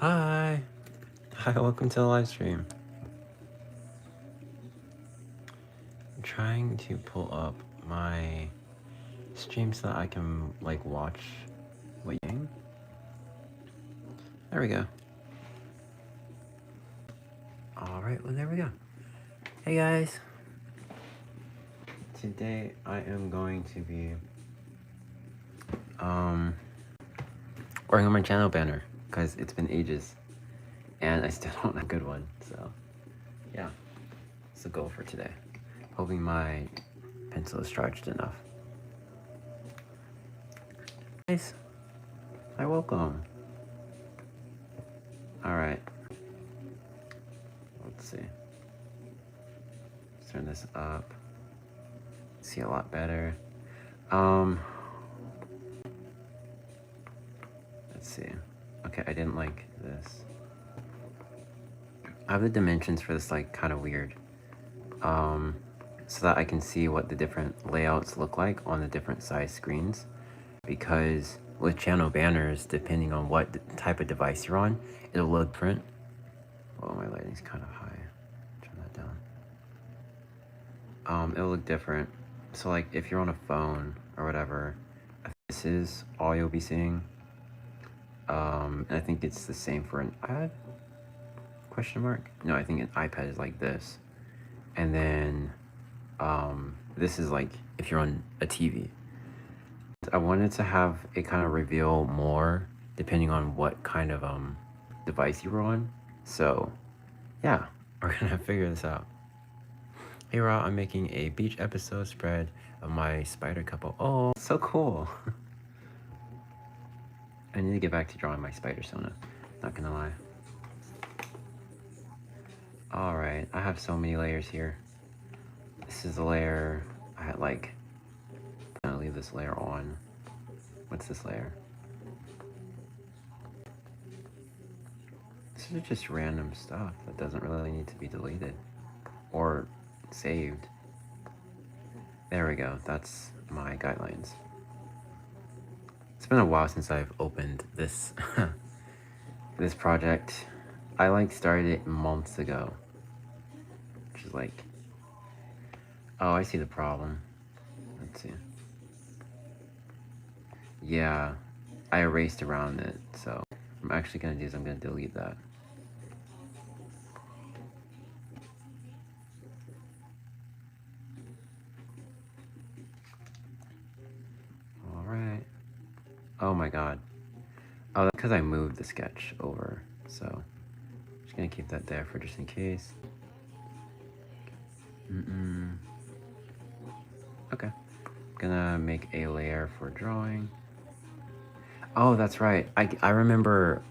Hi. Hi, welcome to the live stream. I'm trying to pull up my stream so that I can like watch what you're doing. There we go. Alright, well there we go. Hey guys. Today I am going to be working on my channel banner because it's been ages and I still don't have a good one, so yeah, it's the goal for today. Hoping my pencil is charged enough. Guys, hi, welcome. Alright, let's see. Let's turn this up. See a lot better. Let's see. Okay, I didn't like this. I have the dimensions for this like kind of weird. So that I can see what the different layouts look like on the different size screens. Because with channel banners, depending on what type of device you're on, it'll look different. Oh, my lighting's kind of high. Turn that down. It'll look different. So like if you're on a phone or whatever, this is all you'll be seeing. And I think it's the same for an iPad? Question mark? No, I think an iPad is like this. And then this is like if you're on a TV. I wanted to have it kind of reveal more depending on what kind of device you were on. So yeah, we're gonna figure this out. Hey Ra, I'm making a beach episode spread of my spider couple. Oh, so cool. I need to get back to drawing my spider Sona, not gonna lie. Alright, I have so many layers here. This is a layer I had like, I'm gonna leave this layer on. What's this layer? This is just random stuff that doesn't really need to be deleted or saved. There we go, that's my guidelines. It's been a while since I've opened this this project. I like started it months ago, which is like, oh, I see the problem. Let's see. Yeah, I erased around it, so what I'm actually gonna do is I'm gonna delete that. All right. Oh my god. Oh, that's because I moved the sketch over, so I'm just gonna keep that there for just in case. Okay. Gonna make a layer for drawing. Oh, that's right. I remember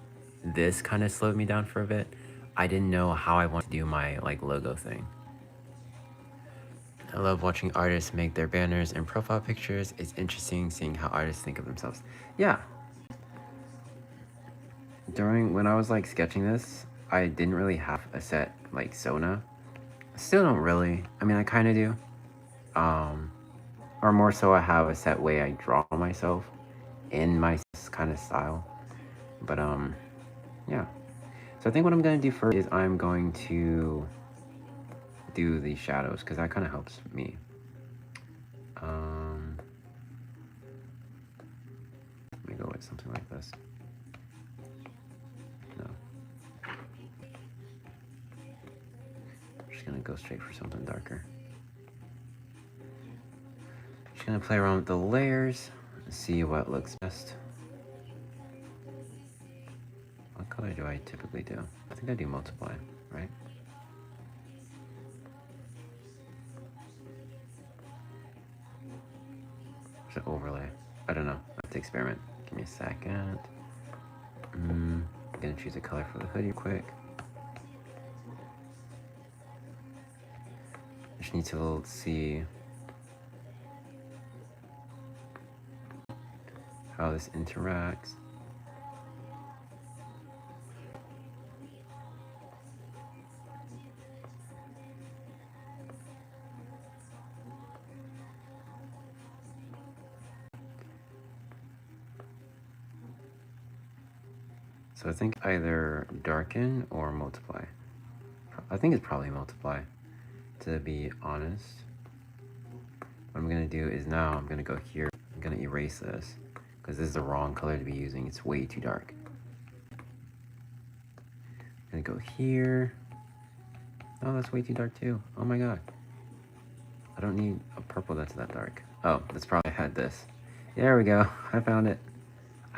this kind of slowed me down for a bit. I didn't know how I wanted to do my like logo thing. I love watching artists make their banners and profile pictures. It's interesting seeing how artists think of themselves. Yeah. When I was like sketching this, I didn't really have a set like Sona. I still don't really. I mean, I kind of do. Or more so I have a set way I draw myself in my kind of style. But yeah. So I think what I'm gonna do first is I'm going to do the shadows because that kind of helps me. Let me go with something like this. No. I'm just gonna go straight for something darker. Just gonna play around with the layers and see what looks best. What color do I typically do? I think I do multiply, right? Or is it overlay? I don't know. I have to experiment. Give me a second. I'm gonna choose a color for the hoodie quick. Just need to see how this interacts. So I think either darken or multiply. I think it's probably multiply, to be honest. What I'm gonna do is now I'm gonna go here. I'm gonna erase this because this is the wrong color to be using. It's way too dark. I'm gonna go here. Oh, that's way too dark too. Oh my god. I don't need a purple that's that dark. Oh, that's probably had this. There we go. I found it.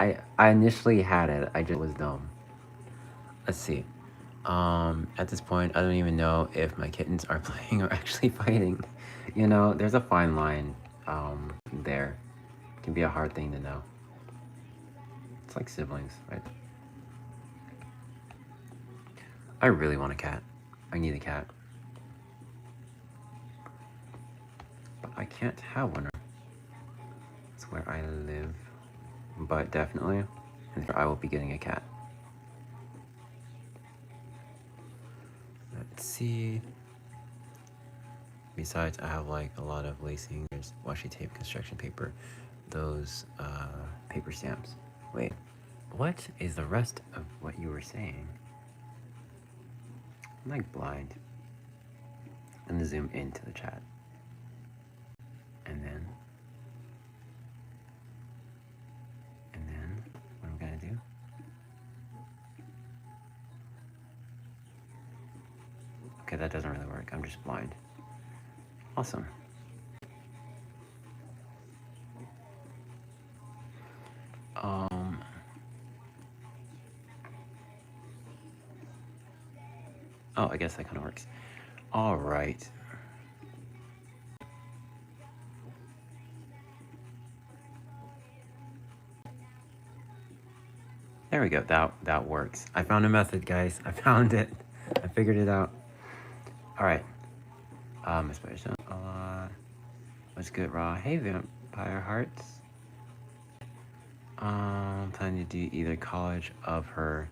I initially had it. I just was dumb. Let's see. At this point, I don't even know if my kittens are playing or actually fighting. You know, there's a fine line there. It can be a hard thing to know. It's like siblings, right? I really want a cat. I need a cat. But I can't have one. It's where I live. But definitely, I will be getting a cat. Let's see. Besides, I have like a lot of lacing. There's washi tape, construction paper, those paper stamps. Wait, what is the rest of what you were saying? I'm like blind. I'm gonna zoom into the chat. And then what I'm gonna do? Okay, that doesn't really work. I'm just blind. Awesome. Oh, I guess that kind of works. All right. There we go. That works. I found a method, guys. I found it. I figured it out. All right. Miss Person. What's good, Raw? Hey, Vampire Hearts. Planning to do either a collage of her,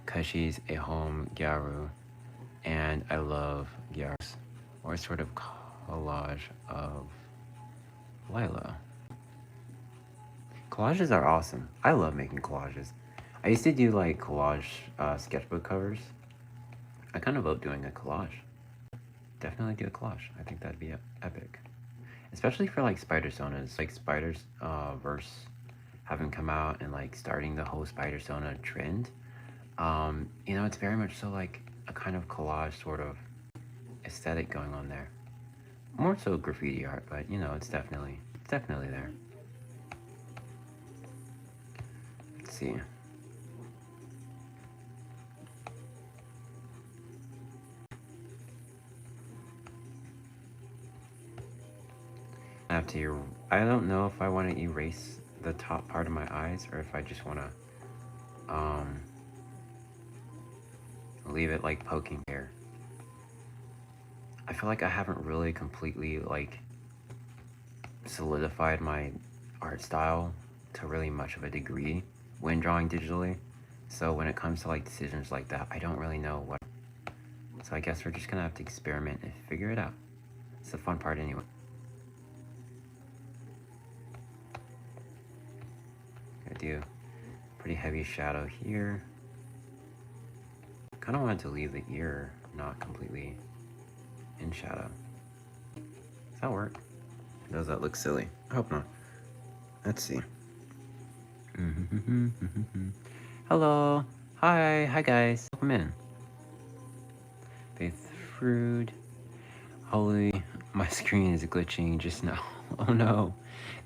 cause she's a home gyaru, and I love gyarus, or sort of collage of Lila. Collages are awesome. I love making collages. I used to do like collage sketchbook covers. I kind of love doing a collage. Definitely do a collage. I think that'd be epic. Especially for like spider sonas, like spiders verse having come out and like starting the whole spider sona trend. You know, it's very much so like a kind of collage sort of aesthetic going on there. More so graffiti art, but you know, it's definitely there. Let's see. I don't know if I want to erase the top part of my eyes or if I just want to leave it like poking here. I feel like I haven't really completely like solidified my art style to really much of a degree when drawing digitally. So when it comes to like decisions like that, I don't really know what. So I guess we're just gonna have to experiment and figure it out. It's the fun part anyway. Gonna do pretty heavy shadow here. Kind of wanted to leave the ear not completely in shadow. Does that work? Does that look silly? I hope not. Let's see. Hello. Hi guys. Welcome in. Faith Fruit. Holy, my screen is glitching just now. Oh no.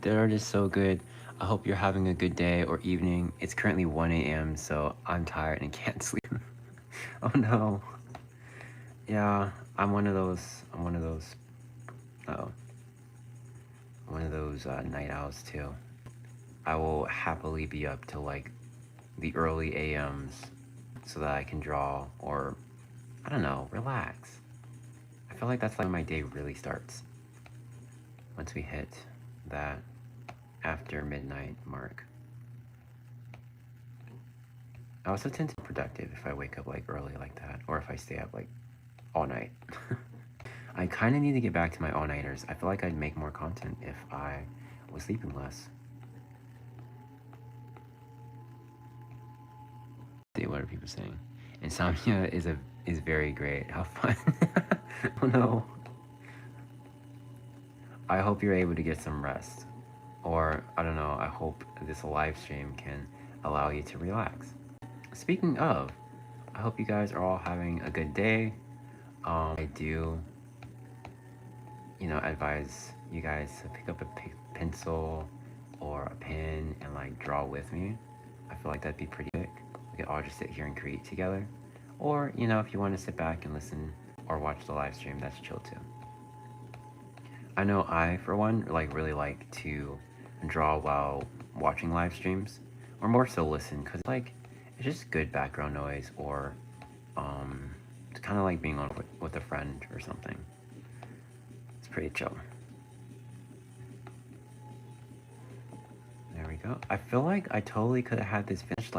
The art is so good. I hope you're having a good day or evening. It's currently 1 a.m. so I'm tired and can't sleep. Oh no. Yeah, I'm one of those. Uh-oh. One of those night owls too. I will happily be up till like the early AMs so that I can draw or, I don't know, relax. I feel like that's like when my day really starts. Once we hit that after midnight mark. I also tend to be productive if I wake up like early like that, or if I stay up like all night. I kind of need to get back to my all-nighters. I feel like I'd make more content if I was sleeping less. See what are people saying? Insomnia is very great. How fun. Oh no. I hope you're able to get some rest. Or I don't know, I hope this live stream can allow you to relax. Speaking of, I hope you guys are all having a good day. I do, advise you guys to pick up a pencil or a pen and like draw with me. I feel like that'd be pretty quick. We could all just sit here and create together. Or, if you want to sit back and listen or watch the live stream, that's chill too. I know I, for one, really like to draw while watching live streams, or more so listen, because it's just good background noise, or it's kind of like being on with a friend or something. It's pretty chill. There we go. I feel like I totally could have had this finished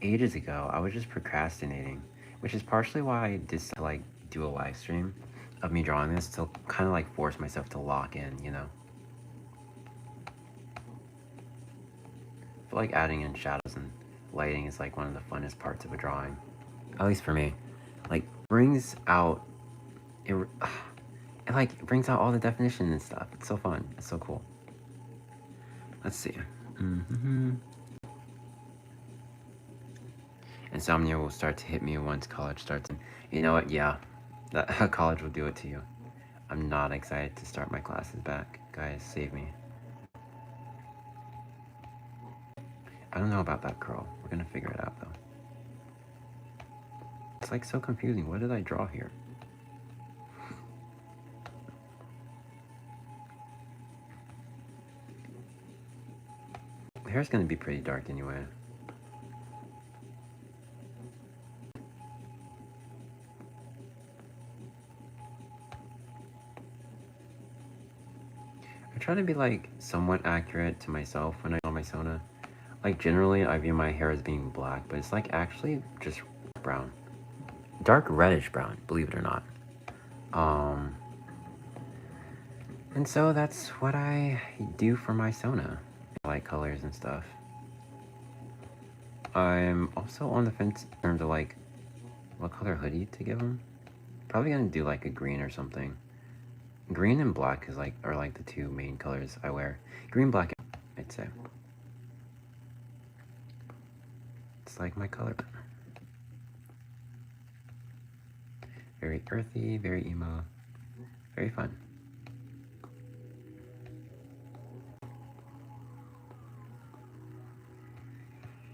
ages ago. I was just procrastinating, which is partially why I decided to do a live stream of me drawing this to kind of force myself to lock in, I feel like adding in shadows and lighting is one of the funnest parts of a drawing, at least for me. Brings out it, it brings out all the definition and stuff. It's so fun. It's so cool. Let's see. Insomnia will start to hit me once college starts. You know what? Yeah, that college will do it to you. I'm not excited to start my classes back. Guys, save me. I don't know about that curl. We're gonna figure it out though. It's so confusing. What did I draw here? The hair's gonna be pretty dark anyway. I try to be somewhat accurate to myself when I draw my Sona. Generally I view my hair as being black, but it's actually just brown. Dark reddish brown, believe it or not. And so that's what I do for my Sona. I like colors and stuff. I'm also on the fence in terms of what color hoodie to give them. Probably gonna do a green or something. Green and black is are the two main colors I wear. Green, black, I'd say. It's my color. Very earthy, very emo, very fun.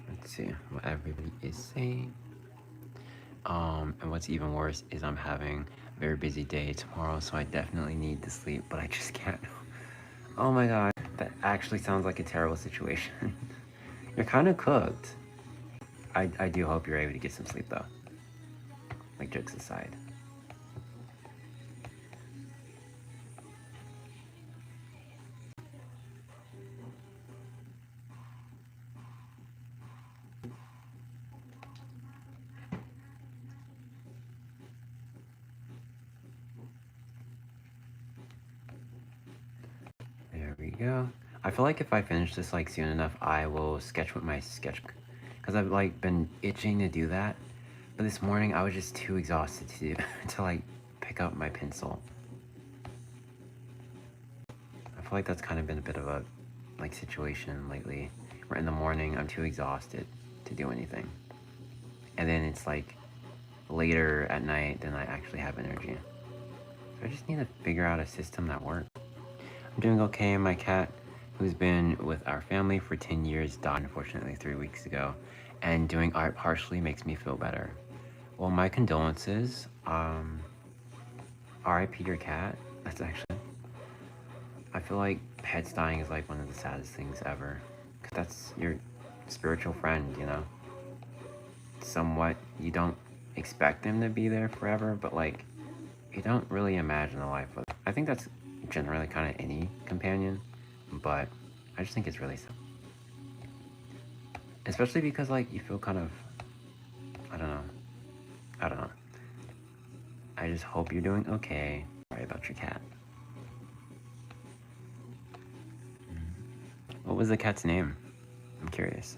Let's see what everybody is saying. And what's even worse is I'm having a very busy day tomorrow, so I definitely need to sleep, but I just can't. Oh my god, that actually sounds like a terrible situation. You're kind of cooked. I do hope you're able to get some sleep though. Jokes aside. There we go. I feel like if I finish this soon enough, I will sketch with my sketchbook, because I've been itching to do that. But this morning I was just too exhausted to to pick up my pencil. I feel like that's kind of been a bit of a situation lately, where in the morning I'm too exhausted to do anything, and then it's later at night then I actually have energy. So I just need to figure out a system that works. I'm doing okay. My cat, who's been with our family for 10 years, died unfortunately 3 weeks ago, and doing art partially makes me feel better. Well, my condolences. R.I.P. your cat. That's actually, I feel like pets dying is one of the saddest things ever, because that's your spiritual friend, somewhat. You don't expect them to be there forever, but you don't really imagine a life with them. I think that's generally kind of any companion, but I just think it's really simple. Especially because you feel kind of, I don't know. I just hope you're doing okay. Sorry about your cat. What was the cat's name? I'm curious.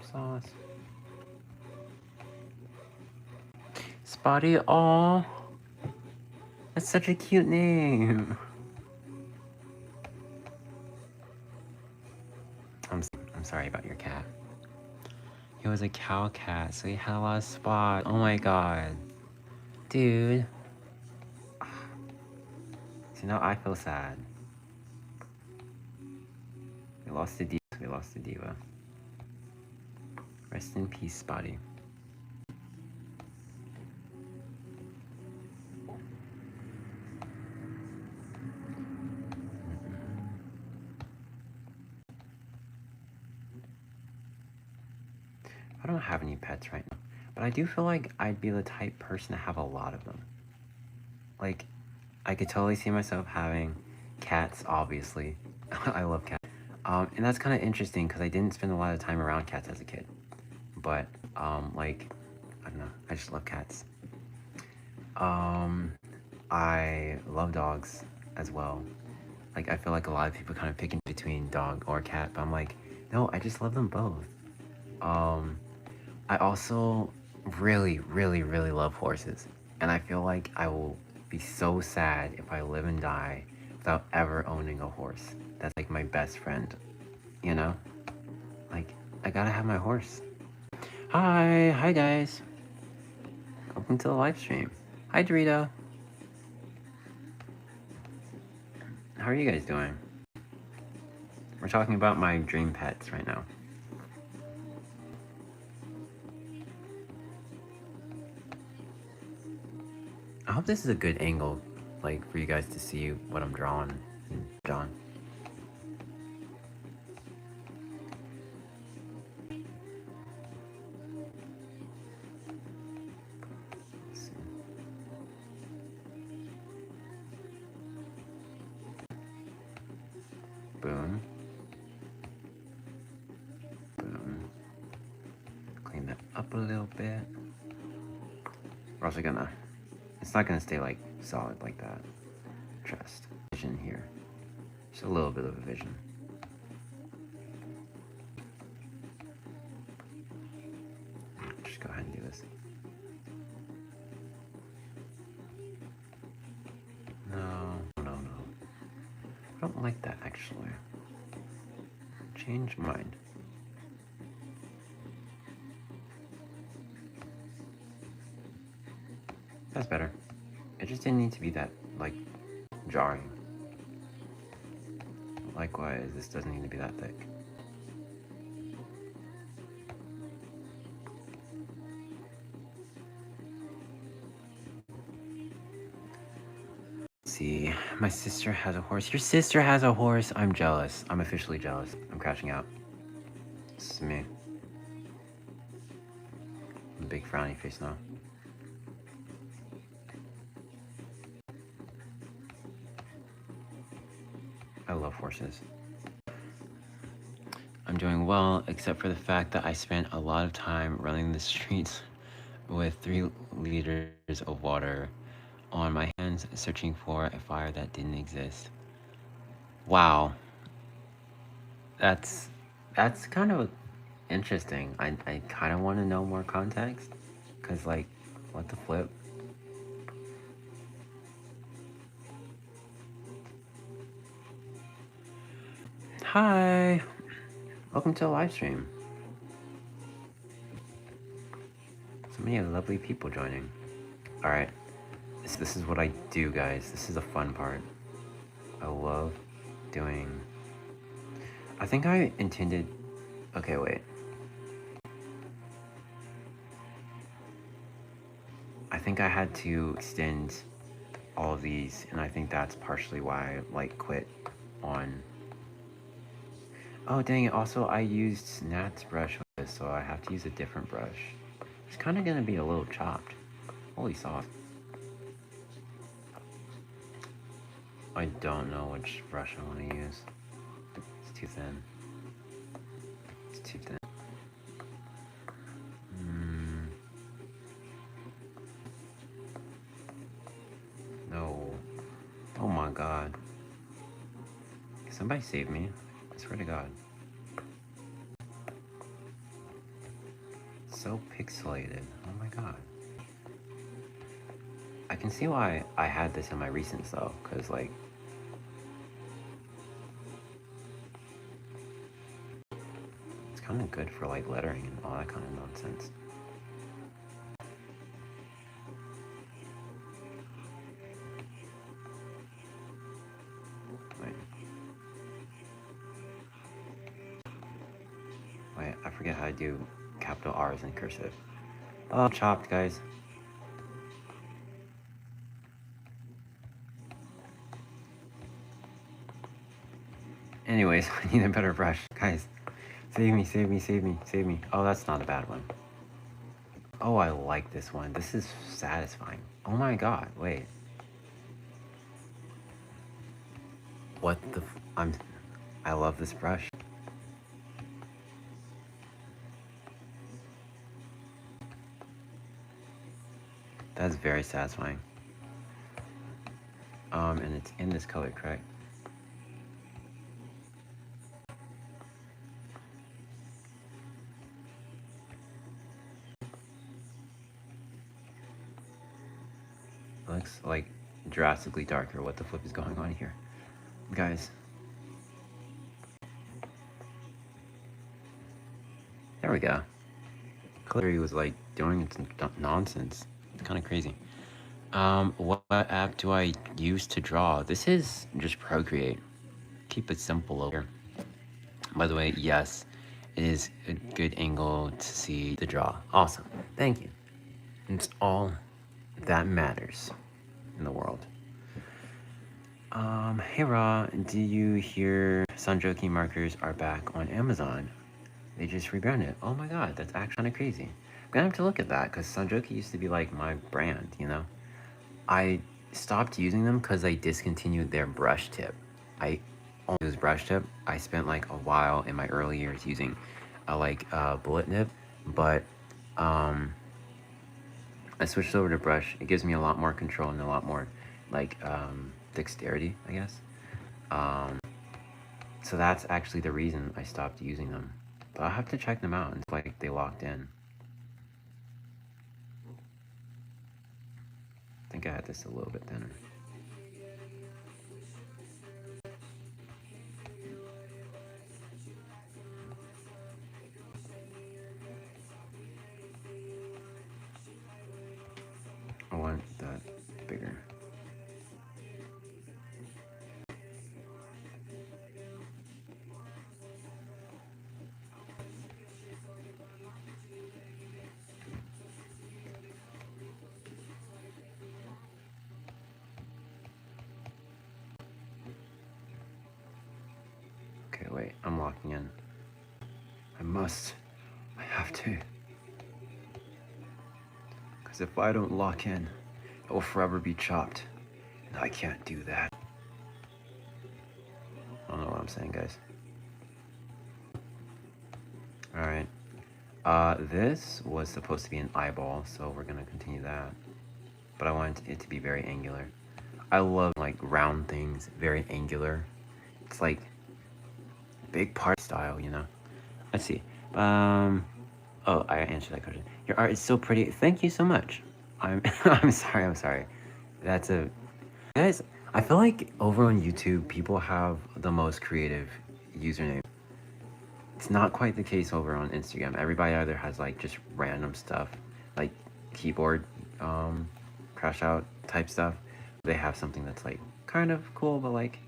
some sauce. Spotty, aw. That's such a cute name. I'm sorry about your cat. He was a cow cat, so he had a lot of spots. Oh my god. Dude. See, now I feel sad. We lost the diva. We lost the diva. Rest in peace, Spotty. I don't have any pets right now, but I do feel like I'd be the type person to have a lot of them. Like, I could totally see myself having cats, obviously. I love cats. And that's kind of interesting because I didn't spend a lot of time around cats as a kid. But, like, I don't know, I just love cats. I love dogs as well. Like, I feel like a lot of people kind of pick in between dog or cat, but I'm like, no, I just love them both. I also really, really, really love horses. And I feel like I will be so sad if I live and die without ever owning a horse. That's like my best friend, you know? Like, I gotta have my horse. Hi guys. Welcome to the live stream. Hi Dorito. How are you guys doing? We're talking about my dream pets right now. I hope this is a good angle, like, for you guys to see what I'm drawing. John. Boom. Boom. Clean that up a little bit. We're also gonna, it's not gonna stay like solid like that. Just vision here. Just a little bit of a vision. Just go ahead and do this. No. I don't like that actually. Change mind. That's better. It just didn't need to be that, like, jarring. Likewise, this doesn't need to be that thick. Let's see, my sister has a horse. Your sister has a horse? I'm jealous. I'm officially jealous. I'm crashing out. This is me. Big frowny face now. I love horses. I'm doing well, except for the fact that I spent a lot of time running the streets with 3 liters of water on my hands, searching for a fire that didn't exist. Wow. That's kind of interesting. I kind of want to know more context, because, like, what the flip? Hi! Welcome to the live stream. So many lovely people joining. Alright, this is what I do, guys. This is the fun part. I love doing... I think I intended... Okay, wait. I think I had to extend all of these, and I think that's partially why I, like, quit on... Oh, dang it. Also, I used Nat's brush with this, so I have to use a different brush. It's kind of going to be a little chopped. Holy sauce. I don't know which brush I want to use. It's too thin. It's too thin. No. Oh my god. Can somebody save me? I swear to god. so pixelated. Oh my god. I can see why I had this in my recents though, because like, it's kind of good for like lettering and all that kind of nonsense. Wait, I forget how to do capital R's in cursive. Oh, chopped, guys. Anyways, I need a better brush. Guys, save me, save me, save me, save me. Oh, that's not a bad one. Oh, I like this one. This is satisfying. Oh my god, wait. What the I love this brush. That's very satisfying. And it's in this color, correct? It looks like drastically darker. What the flip is going on here? Guys. There we go. Clary was like doing some nonsense. It's kind of crazy. What app do I use to draw? This is just Procreate. Keep it simple over. By the way, yes, it is a good angle to see the draw. Awesome. Thank you. It's all that matters in the world. Hey Ra, do you hear Sanjoki markers are back on Amazon? They just rebranded. Oh my god, that's actually kind of crazy. I'm gonna have to look at that because Sanjoki used to be like my brand, you know? I stopped using them because I discontinued their brush tip. I only use brush tip. I spent like a while in my early years using a bullet nib, but I switched over to brush. It gives me a lot more control and a lot more like dexterity, I guess. So that's actually the reason I stopped using them. But I'll have to check them out. It's like they locked in. I think I had this a little bit thinner. I want that bigger. Okay, wait, I'm locking in. I have to. Because if I don't lock in, it will forever be chopped. And I can't do that. I don't know what I'm saying, guys. Alright. This was supposed to be an eyeball, so we're gonna continue that. But I want it to be very angular. I love like round things, very angular. It's like big party style, you know? Let's see. Oh, I answered that question. Your art is so pretty. Thank you so much. I'm I'm sorry. That's a guys, I feel like over on YouTube people have the most creative username. It's not quite the case over on Instagram. Everybody either has like just random stuff, like keyboard crash out type stuff. They have something that's like kind of cool, but like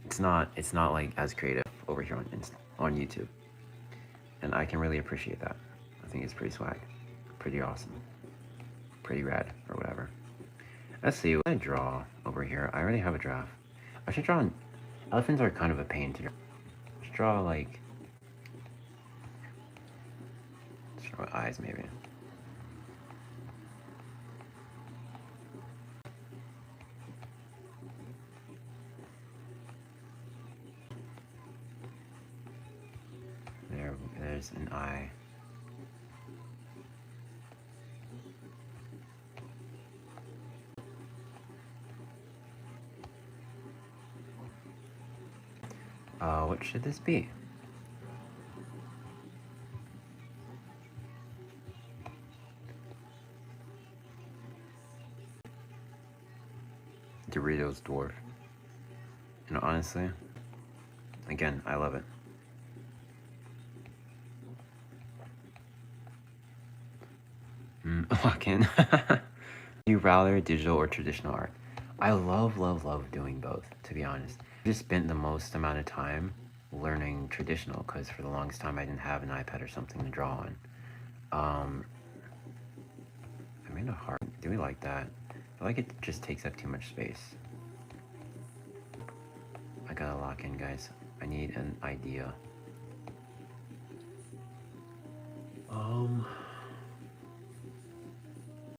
it's not like as creative over here on YouTube. And I can really appreciate that. I think it's pretty swag, pretty awesome, pretty rad, or whatever. Let's see what I draw over here. I already have a draft. I should draw. Elephants are kind of a pain to draw. Let's draw like. Let's draw eyes maybe. There's an eye. What should this be? Doritos dwarf. And honestly, again, I love it. Lock in. You rather digital or traditional art? I love, love, love doing both, to be honest. I just spent the most amount of time learning traditional because for the longest time I didn't have an iPad or something to draw on. I made a heart. Do we like that? I feel like it just takes up too much space. I gotta lock in, guys. I need an idea.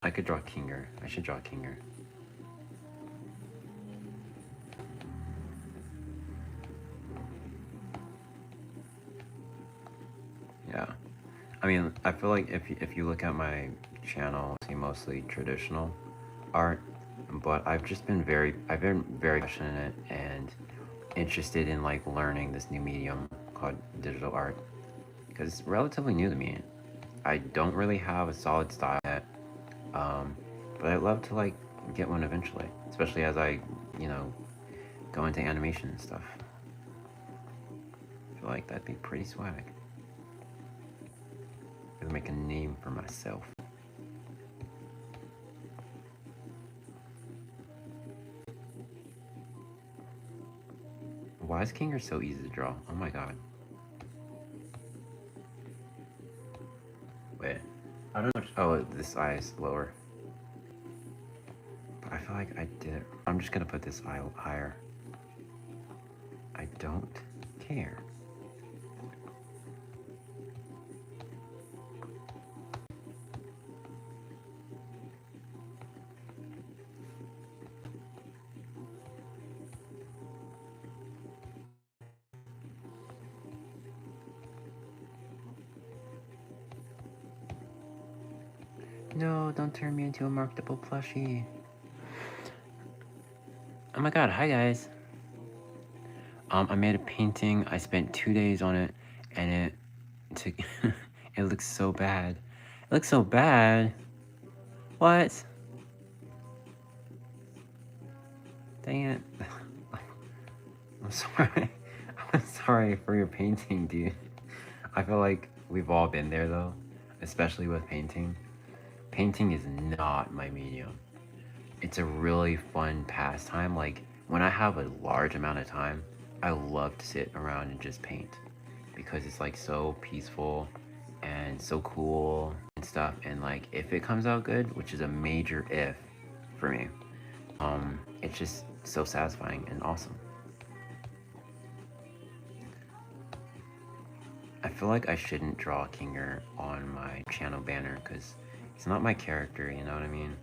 I could draw Kinger. I should draw Kinger. Yeah. I mean, I feel like if you look at my channel, I see mostly traditional art, but I've been very passionate and interested in like learning this new medium called digital art because it's relatively new to me. I don't really have a solid style yet, but I'd love to like get one eventually, especially as I, you know, go into animation and stuff. I feel like that'd be pretty swag. I'd make a name for myself. Why is Kinger so easy to draw? Oh my god. Wait. I don't know. Oh, this eye is lower. But I feel like I did it. I'm just gonna put this eye higher. I don't care. No, don't turn me into a marketable plushie. Oh my god, hi guys. I made a painting. I spent 2 days on it, and it took. It looks so bad. It looks so bad. What? Dang it. I'm sorry. I'm sorry for your painting, dude. I feel like we've all been there though, especially with painting. Painting is not my medium. It's a really fun pastime. Like when I have a large amount of time, I love to sit around and just paint because it's like so peaceful and so cool and stuff. And like if it comes out good, which is a major if for me, it's just so satisfying and awesome. I feel like I shouldn't draw Kinger on my channel banner because it's not my character, you know what I mean?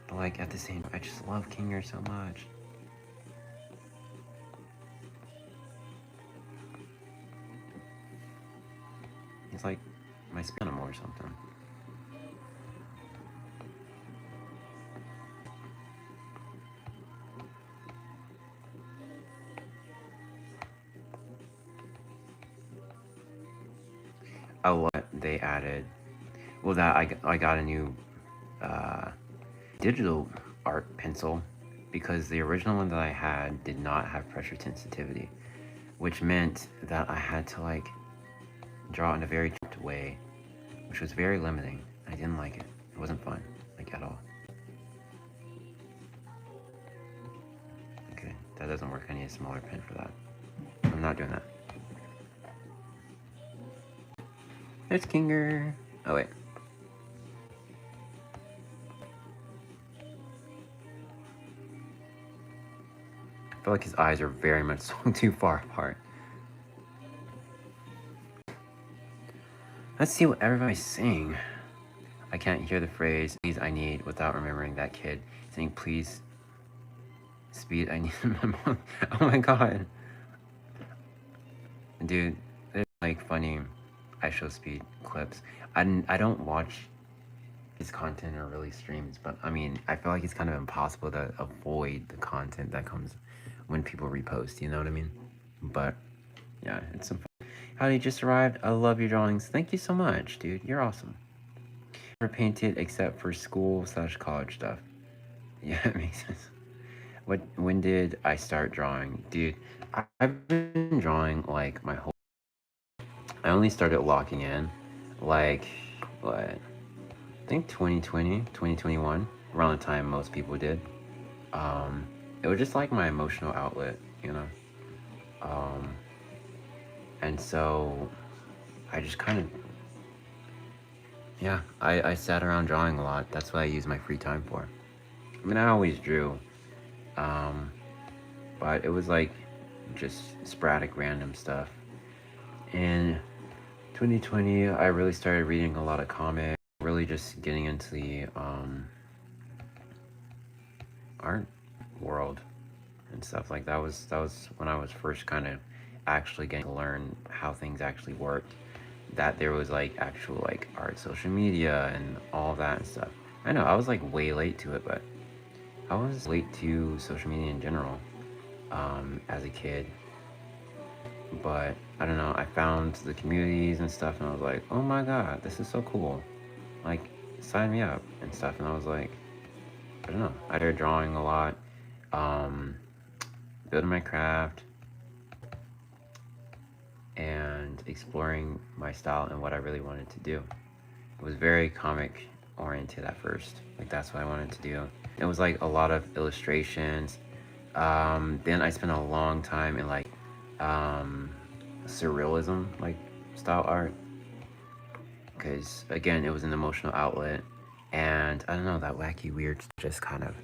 But like at the same time, I just love Kinger so much. He's like my spirit animal or something. I love that they added, well, that I got a new digital art pencil because the original one that I had did not have pressure sensitivity, which meant that I had to like draw in a very tight way, which was very limiting. I didn't like it. It wasn't fun, like at all. Okay, that doesn't work. I need a smaller pen for that. I'm not doing that. There's Kinger. Oh wait. I feel like his eyes are very much too far apart. Let's see what everybody's saying. I can't hear the phrase, please I need, without remembering that kid saying, please, speed, I need my mom. Oh my god. Dude, there's like funny I show speed clips. I don't watch his content or really streams, but I mean, I feel like it's kind of impossible to avoid the content that comes when people repost, you know what I mean? But yeah, it's some fun. Howdy, you just arrived. I love your drawings. Thank you so much, dude. You're awesome. Never painted except for school/college stuff. Yeah, it makes sense. when did I start drawing? Dude, I've been drawing like my whole. I only started locking in like what? I think 2020, 2021, around the time most people did. Um, it was just like my emotional outlet, you know. Um, and so I just kind of, yeah, I sat around drawing a lot. That's what I use my free time for. I mean, I always drew, um, but it was like just sporadic, random stuff. In 2020, I really started reading a lot of comics, really just getting into the art world and stuff. Like that was when I was first kind of actually getting to learn how things actually worked. That there was like actual like art, social media, and all that and stuff. I know I was like way late to it, but I was late to social media in general as a kid. But I don't know. I found the communities and stuff, and I was like, oh my god, this is so cool. Like, sign me up and stuff. And I was like, I don't know. I started drawing a lot, um, building my craft, and exploring my style and what I really wanted to do. It was very comic oriented at first. Like that's what I wanted to do. It was like a lot of illustrations. Then I spent a long time in like um, surrealism, like style art, because again, it was an emotional outlet, and I don't know, that wacky weird just kind of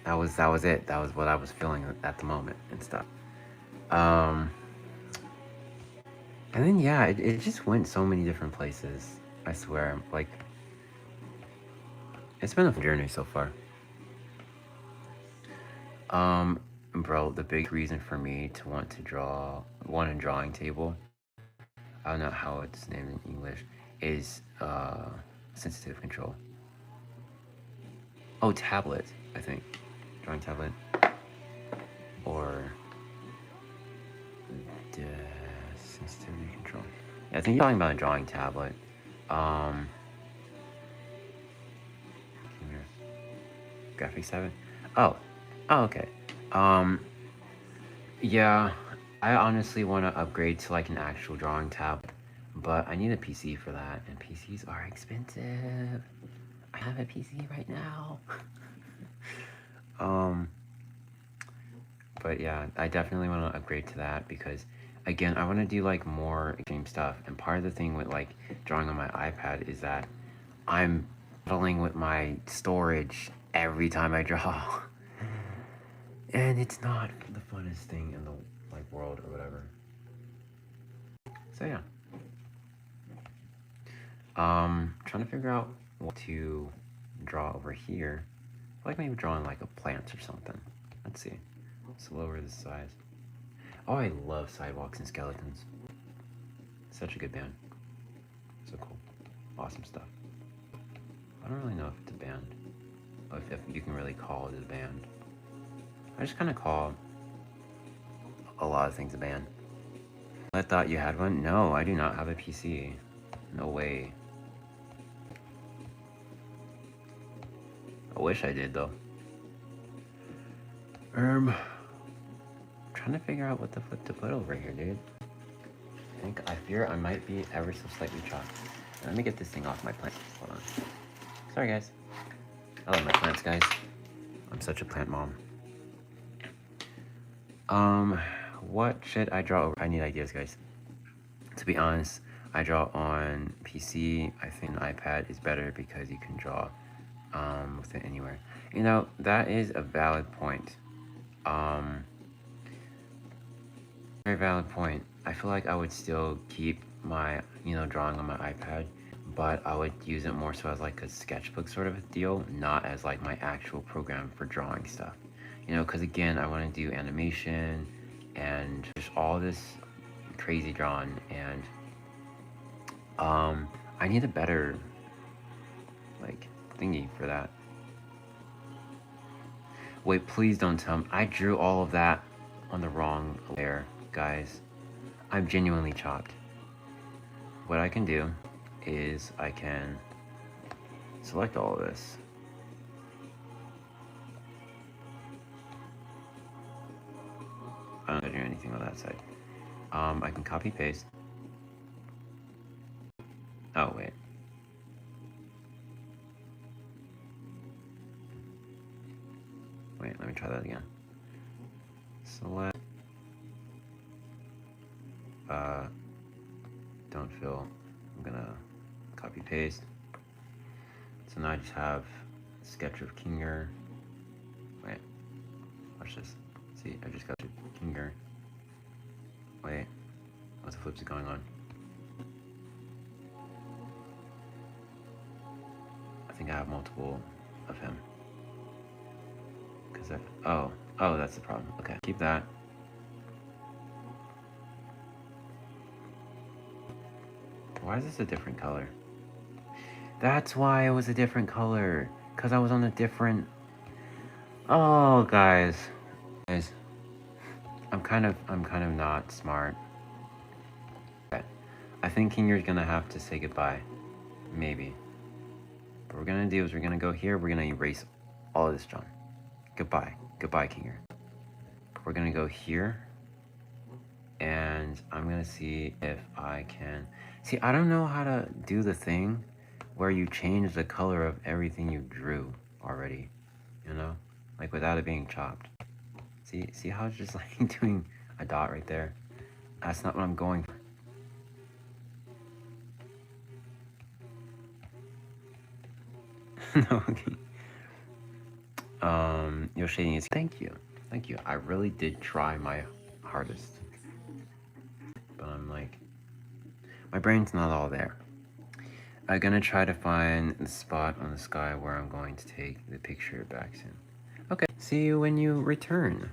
that was it. That was what I was feeling at the moment and stuff. Um, and then yeah, it just went so many different places. I swear, like it's been a fun journey so far. Um, Bro, the big reason for me to want to draw one a drawing table, I don't know how it's named in English, is sensitive control. Oh, tablet, I think. Drawing tablet. Or the sensitivity control. Yeah, I think you're talking about a drawing tablet. Um, Graphics 7. Oh, oh, okay. Um, yeah, I honestly want to upgrade to like an actual drawing tablet, but I need a PC for that, and PCs are expensive. I have a PC right now. um, but yeah, I definitely want to upgrade to that because, again, I want to do like more extreme stuff. And part of the thing with like drawing on my iPad is that I'm battling with my storage every time I draw. And it's not the funnest thing in the like world or whatever. So yeah. Trying to figure out what to draw over here. I like maybe drawing like a plant or something. Let's see. Let's lower the size. Oh, I love Sidewalks and Skeletons. Such a good band. So cool. Awesome stuff. I don't really know if it's a band. Or if you can really call it a band. I just kind of call a lot of things a band. I thought you had one. No, I do not have a PC. No way. I wish I did though. Trying to figure out what the flip to put over here, dude. I fear I might be ever so slightly chopped. Let me get this thing off my plant. Hold on. Sorry, guys. I love my plants, guys. I'm such a plant mom. What should I draw over? I need ideas, guys. To be honest, I draw on PC. I think an iPad is better because you can draw with it anywhere. You know, that is a valid point. Very valid point. I feel like I would still keep my, drawing on my iPad, but I would use it more so as like a sketchbook sort of a deal, not as like my actual program for drawing stuff. Because again, I want to do animation and just all this crazy drawing, and I need a better like thingy for that. Wait, please don't tell me I drew all of that on the wrong layer, guys. I'm genuinely chopped. What I can do is I can select all of this. I don't do anything on that side. I can copy paste. Oh, wait. Wait, let me try that again. Select. Don't fill. I'm gonna copy paste. So now I just have a sketch of Kinger. Wait, watch this. See, I just got Kinger. Wait, what the flips is going on? I think I have multiple of him. Cause oh, that's the problem. Okay, keep that. Why is this a different color? That's why it was a different color. Cause I was on a different. Oh, guys, I'm kind of not smart. Okay. I think Kinger's gonna have to say goodbye. Maybe. What we're gonna do is we're gonna go here. We're gonna erase all of this, John. Goodbye. Goodbye, Kinger. We're gonna go here. And I'm gonna see if I can... See, I don't know how to do the thing where you change the color of everything you drew already. You know? Like without it being chopped. See how it's just like doing a dot right there? That's not what I'm going for. No, okay. Your shading is... Thank you. I really did try my hardest. But I'm like... My brain's not all there. I'm gonna try to find the spot on the sky where I'm going to take the picture back soon. Okay, see you when you return.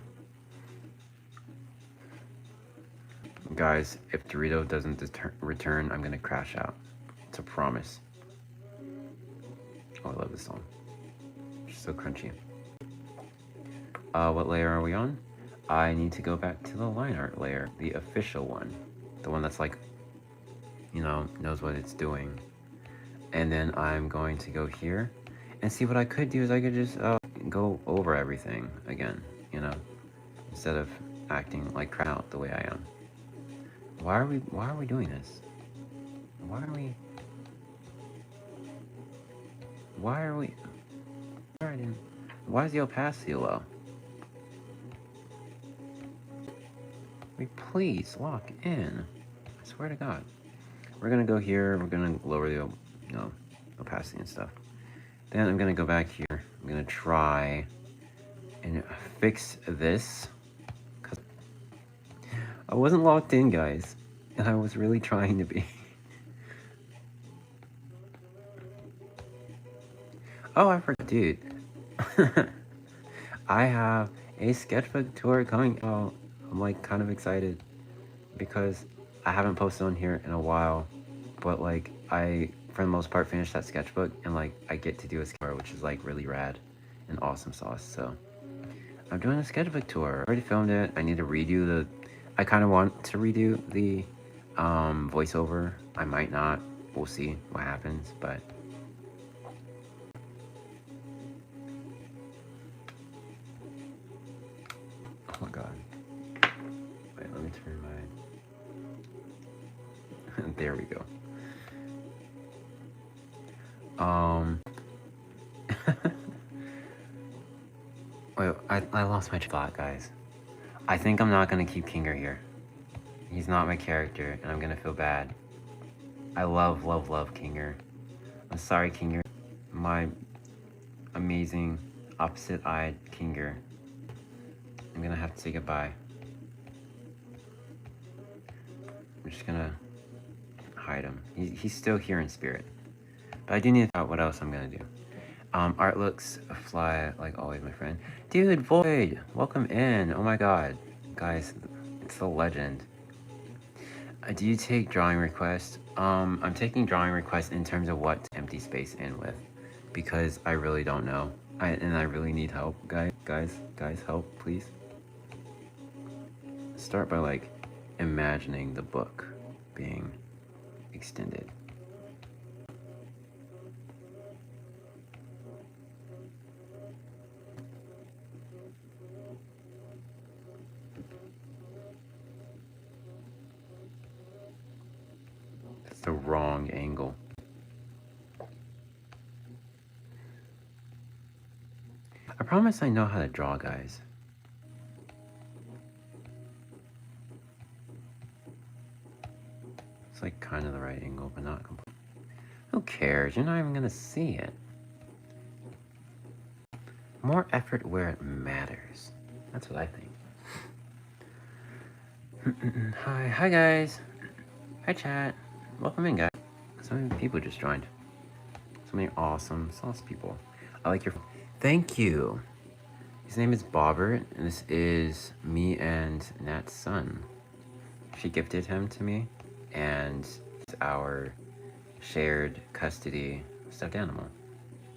Guys, if Dorito doesn't return, I'm gonna crash out. It's a promise. Oh, I love this song. It's so crunchy. What layer are we on? I need to go back to the line art layer, the official one. The one that's like, you know, knows what it's doing. And then I'm going to go here. And see, what I could do is I could just go over everything again, you know? Instead of acting like crap out the way I am. Why are we doing this? Why is the opacity low? Please lock in. I swear to God. We're gonna go here. We're gonna lower the opacity and stuff. Then I'm gonna go back here. I'm gonna try and fix this. Cause I wasn't locked in, guys, and I was really trying to be. Oh, I forgot, dude. I have a sketchbook tour coming out. I'm like kind of excited because I haven't posted on here in a while, but like I, for the most part, finished that sketchbook and like I get to do a sketchbook, which is like really rad and awesome sauce. So I'm doing a sketchbook tour. I already filmed it. I need to redo I kind of want to redo the voiceover. I might not. We'll see what happens, but. Oh my God. Wait, let me turn my... There we go. Wait, I lost my thought, guys. I think I'm not gonna keep Kinger here. He's not my character, and I'm gonna feel bad. I love Kinger. I'm sorry, Kinger. My amazing opposite-eyed Kinger. I'm gonna have to say goodbye. I'm just gonna hide him. He's still here in spirit. But I do need to figure out what else I'm gonna do. Art looks fly like always, my friend. Dude, Void, welcome in. Oh my God. Guys, it's a legend. Do you take drawing requests? I'm taking drawing requests in terms of what to empty space in with. Because I really don't know. And I really need help. Guys, help, please. Start by like imagining the book being extended. the wrong angle. I promise I know how to draw, guys. It's like kind of the right angle, but not completely. Who cares? You're not even gonna see it. More effort where it matters. That's what I think. Hi guys. Hi chat. Welcome in, guys. So many people just joined. So many awesome sauce people. I like your. Thank you. His name is Bobbert, and this is me and Nat's son. She gifted him to me, and it's our shared custody stuffed animal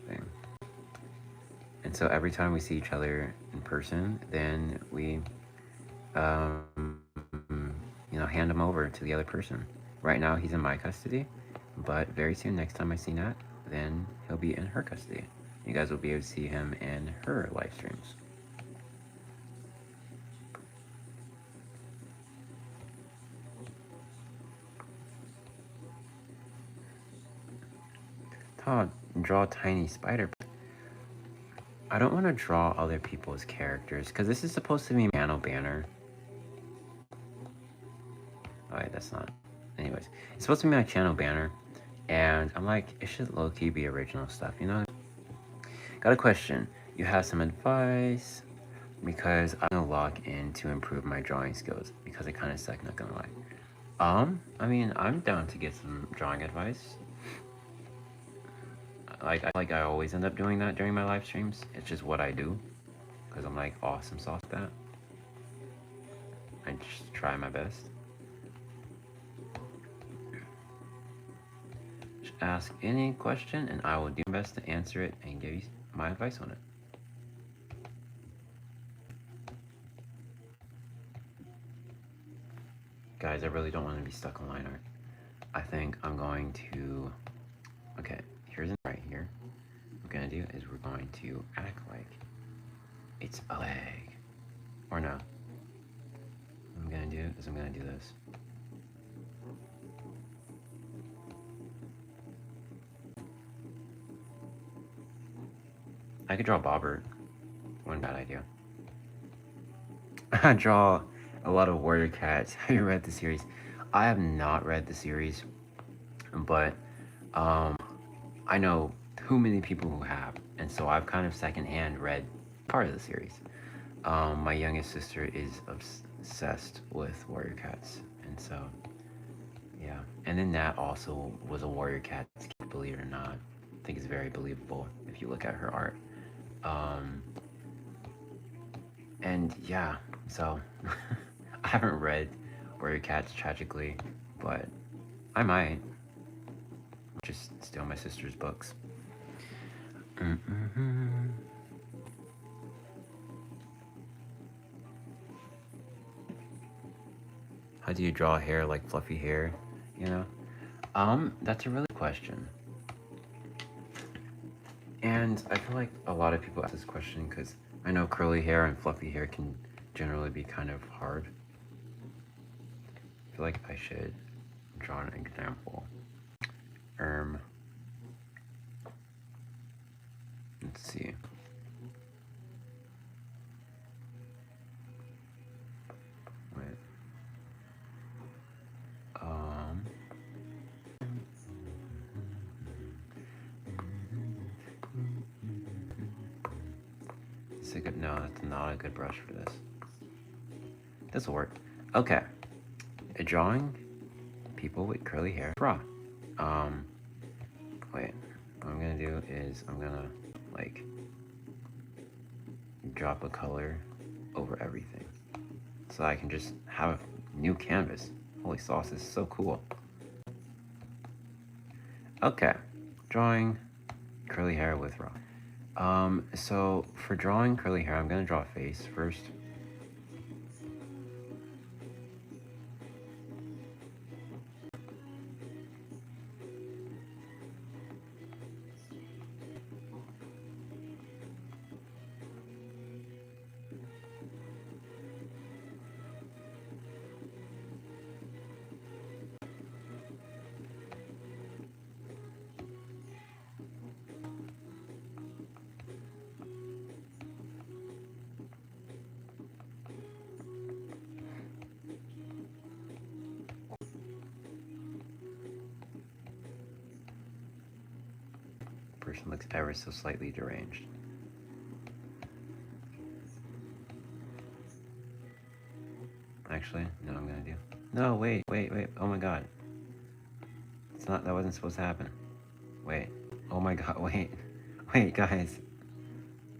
thing. And so every time we see each other in person, then we, hand him over to the other person. Right now, he's in my custody, but very soon, next time I see Nat, then he'll be in her custody. You guys will be able to see him in her live streams. Todd, draw a tiny spider. I don't want to draw other people's characters, because this is supposed to be a channel banner. Alright, that's not. Anyways, it's supposed to be my channel banner, and I'm like, it should low-key be original stuff, you know? Got a question. You have some advice? Because I'm gonna log in to improve my drawing skills, because I kind of suck, not gonna lie. I mean, I'm down to get some drawing advice. Like I always end up doing that during my live streams. It's just what I do, because I'm like awesome sauce at that. I just try my best. Just ask any question and I will do my best to answer it and give you my advice on it. Guys, I really don't want to be stuck on line art. I think I'm going to... Okay, here's right here. What we're gonna do is we're going to act like it's a leg. Or no. What I'm gonna do is I'm gonna do this. I could draw Bobbert. One bad idea. I draw a lot of warrior cats. Have you read the series? I have not read the series, but I know too many people who have, and so I've kind of secondhand read part of the series. My youngest sister is obsessed with warrior cats, and so yeah. And then Nat also was a warrior cat, believe it or not. I think it's very believable if you look at her art. And yeah, so I haven't read Warrior Cats tragically, but I might just steal my sister's books. How do you draw hair like fluffy hair, you know? That's a really good question. And I feel like a lot of people ask this question because I know curly hair and fluffy hair can generally be kind of hard. I feel like I should draw an example. Let's see. Wait. Is it good? No, that's not a good brush for this. This will work. Okay. Drawing people with curly hair. Raw. Wait. What I'm gonna do is I'm gonna like drop a color over everything, so I can just have a new canvas. Holy sauce, this is so cool. Okay, drawing curly hair with raw. So for drawing curly hair, I'm gonna draw a face first. person looks ever so slightly deranged. Actually, no, I'm gonna do. No, wait. Oh my god. It's not, that wasn't supposed to happen. Wait. Oh my god, wait. Wait, guys.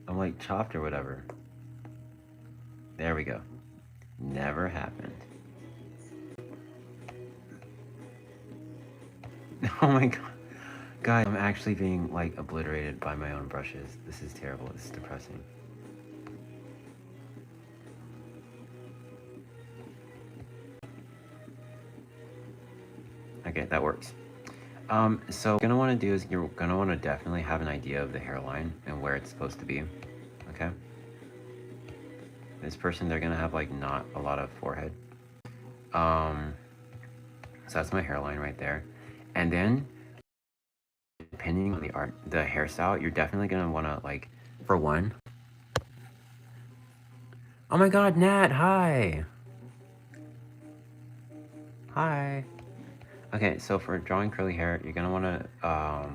I'm like chopped or whatever. There we go. Never happened. Oh my god. Guys, I'm actually being like obliterated by my own brushes. This is terrible. This is depressing. Okay, that works. So what you're gonna want to do is you're gonna want to definitely have an idea of the hairline and where it's supposed to be. Okay. This person, they're gonna have like not a lot of forehead. So that's my hairline right there. And then, depending on the hairstyle, you're definitely gonna want to like, for one. Oh my God, Nat, hi. Hi. Okay, so for drawing curly hair, you're gonna want to.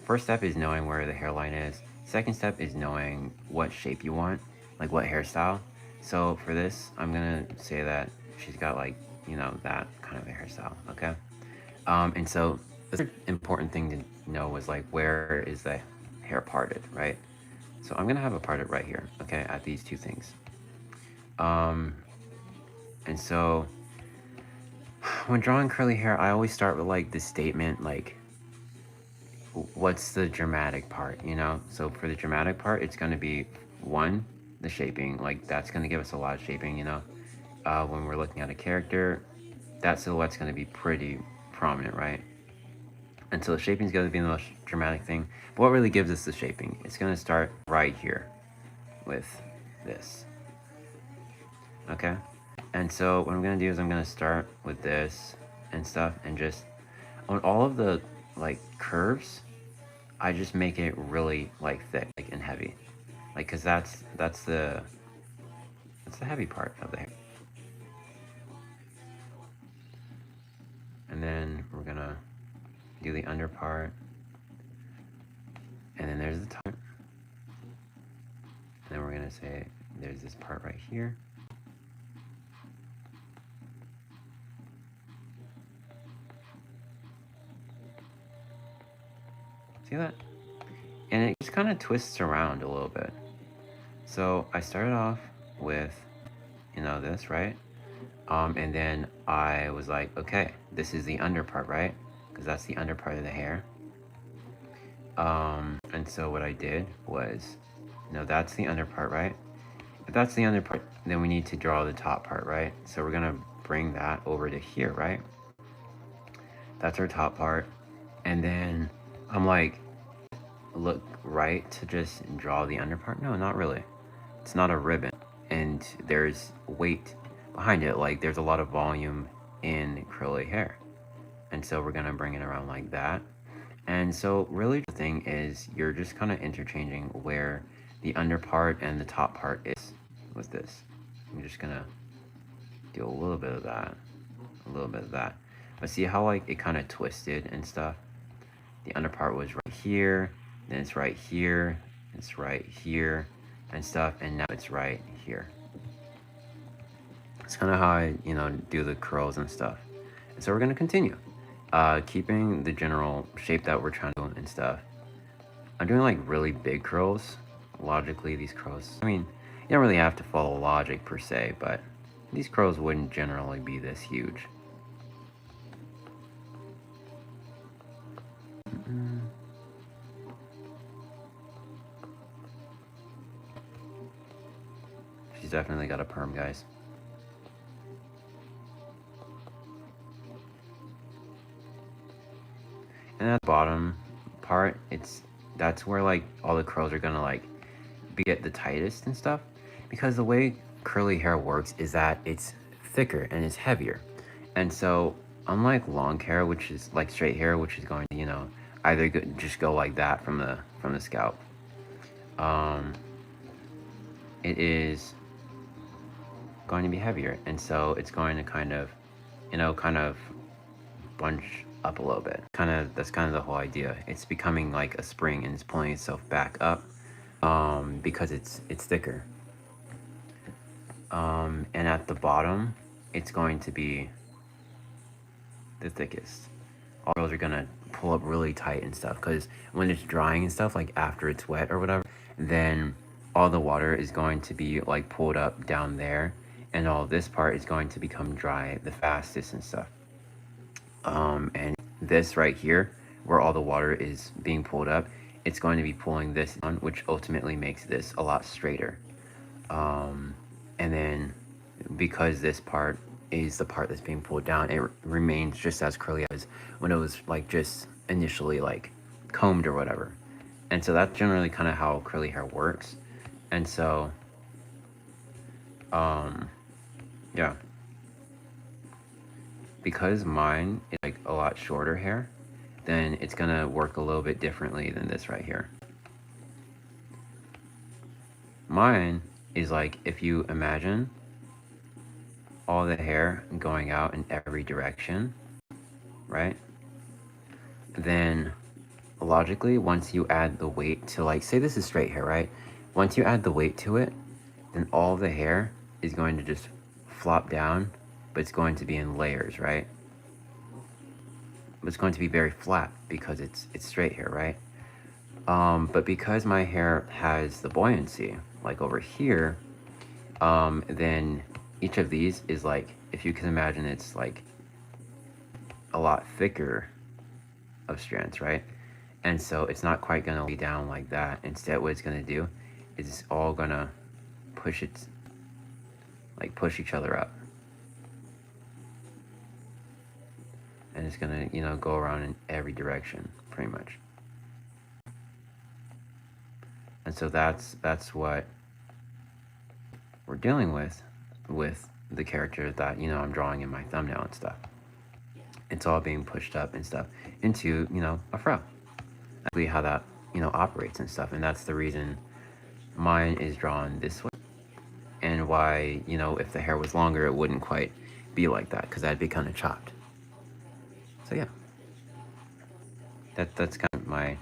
First step is knowing where the hairline is. Second step is knowing what shape you want, like what hairstyle. So for this, I'm gonna say that she's got like, you know, that kind of a hairstyle, okay? And so the important thing to know was like, where is the hair parted, right? So I'm gonna have it parted right here, okay, at these two things. And so when drawing curly hair, I always start with like the statement, like, what's the dramatic part, you know? So for the dramatic part, it's gonna be one, the shaping, like that's gonna give us a lot of shaping, you know? When we're looking at a character, that silhouette's gonna be pretty prominent, right? And so the shaping is gonna be the most dramatic thing. But what really gives us the shaping? It's gonna start right here with this, okay? And so what I'm gonna do is I'm gonna start with this and stuff, and just on all of the like curves, I just make it really like thick, like and heavy, like because that's the heavy part of the hair. And then we're gonna do the under part, and then there's the top. And then we're gonna say there's this part right here. See that? And it just kind of twists around a little bit. So I started off with, you know, this, right? And then I was like, okay, this is the under part, right? Because that's the under part of the hair. And so what I did was, you know, that's the under part, right? If that's the under part, then we need to draw the top part, right? So we're gonna bring that over to here, right? That's our top part. And then I'm like, look right to just draw the under part? No, not really. It's not a ribbon, and there's weight behind it. Like there's a lot of volume in curly hair. And so we're gonna bring it around like that. And so really the thing is you're just kind of interchanging where the under part and the top part is with this. I'm just gonna do a little bit of that, a little bit of that. But see how like it kind of twisted and stuff? The under part was right here, then it's right here, it's right here and stuff, and now it's right here. It's kind of how I, you know, do the curls and stuff. And so we're gonna continue. Keeping the general shape that we're trying to do and stuff. I'm doing like really big curls. Logically, these curls, I mean, you don't really have to follow logic per se, but these curls wouldn't generally be this huge. She's definitely got a perm, guys. And at the bottom part, that's where like all the curls are gonna like get the tightest and stuff, because the way curly hair works is that it's thicker and it's heavier. And so unlike long hair, which is like straight hair, which is going to, you know, either just go like that from the scalp, it is going to be heavier, and so it's going to kind of, you know, kind of bunch up a little bit. That's kind of the whole idea. It's becoming like a spring and it's pulling itself back up because it's thicker. And at the bottom, it's going to be the thickest. All those are gonna pull up really tight and stuff because when it's drying and stuff, like after it's wet or whatever, then all the water is going to be like pulled up down there, and all this part is going to become dry the fastest and stuff. And this right here, where all the water is being pulled up, it's going to be pulling this down, which ultimately makes this a lot straighter. And then because this part is the part that's being pulled down, it remains just as curly as when it was like just initially like combed or whatever. And so that's generally kind of how curly hair works. And so yeah, because mine is like a lot shorter hair, then it's gonna work a little bit differently than this right here. Mine is like, if you imagine all the hair going out in every direction, right? Then logically, once you add the weight to, like, say this is straight hair, right? Once you add the weight to it, then all the hair is going to just flop down, but it's going to be in layers, right? But it's going to be very flat because it's straight hair, right? But because my hair has the buoyancy, like over here, then each of these is like, if you can imagine, it's like a lot thicker of strands, right? And so it's not quite gonna lay down like that. Instead, what it's gonna do is it's all gonna push each other up. And it's gonna, you know, go around in every direction, pretty much. And so that's what we're dealing with the character that, you know, I'm drawing in my thumbnail and stuff. It's all being pushed up and stuff into, you know, a fro. That's how that, you know, operates and stuff. And that's the reason mine is drawn this way, and why, you know, if the hair was longer, it wouldn't quite be like that, because that'd be kind of chopped. So yeah, that's kind of my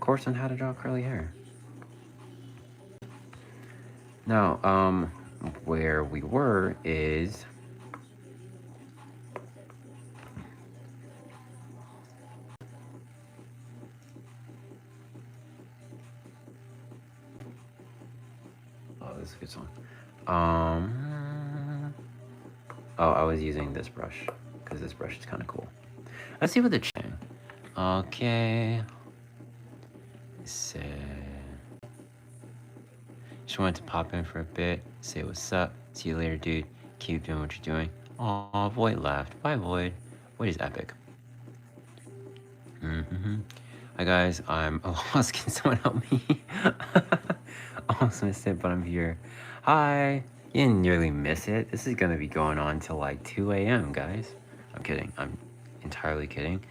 course on how to draw curly hair. Now, where we were is this is a good song. Oh, I was using this brush because this brush is kind of cool. Let's see what the chin. Okay. So, just wanted to pop in for a bit, say what's up. See you later, dude. Keep doing what you're doing. Aw, Void left. Bye, Void. Void is epic. Hi, guys. I'm lost. Can someone help me? Almost missed it, but I'm here. Hi. You didn't nearly miss it. This is going to be going on till like 2 a.m., guys. I'm kidding. I'm entirely kidding.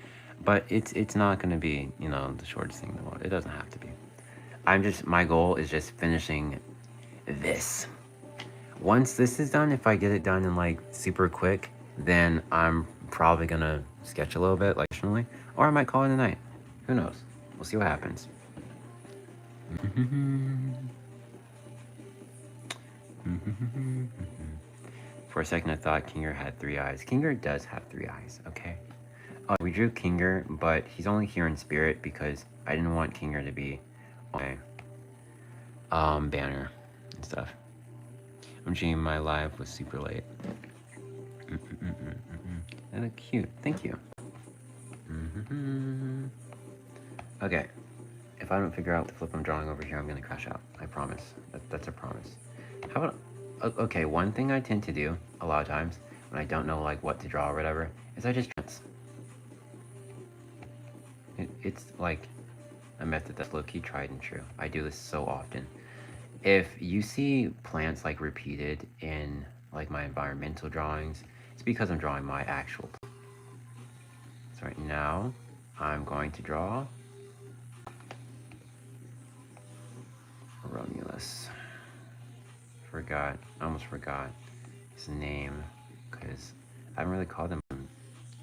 But it's not going to be, you know, the shortest thing in the world. It doesn't have to be. My goal is just finishing this. Once this is done, if I get it done in like super quick, then I'm probably gonna sketch a little bit, like traditionally, or I might call it a night. Who knows? We'll see what happens. For a second, I thought Kinger had 3 eyes. Kinger does have 3 eyes, okay? We drew Kinger, but he's only here in spirit because I didn't want Kinger to be my banner and stuff. I'm dreaming my live was super late. That look cute. Thank you. Okay. If I don't figure out the flip I'm drawing over here, I'm gonna crash out. I promise. That's a promise. How about... Okay, one thing I tend to do a lot of times when I don't know like what to draw or whatever is I just dance. It's like a method that's low-key tried and true. I do this so often. If you see plants like repeated in like my environmental drawings, it's because I'm drawing my actual plant. So right now, I'm going to draw Romulus. I almost forgot his name because I haven't really called him in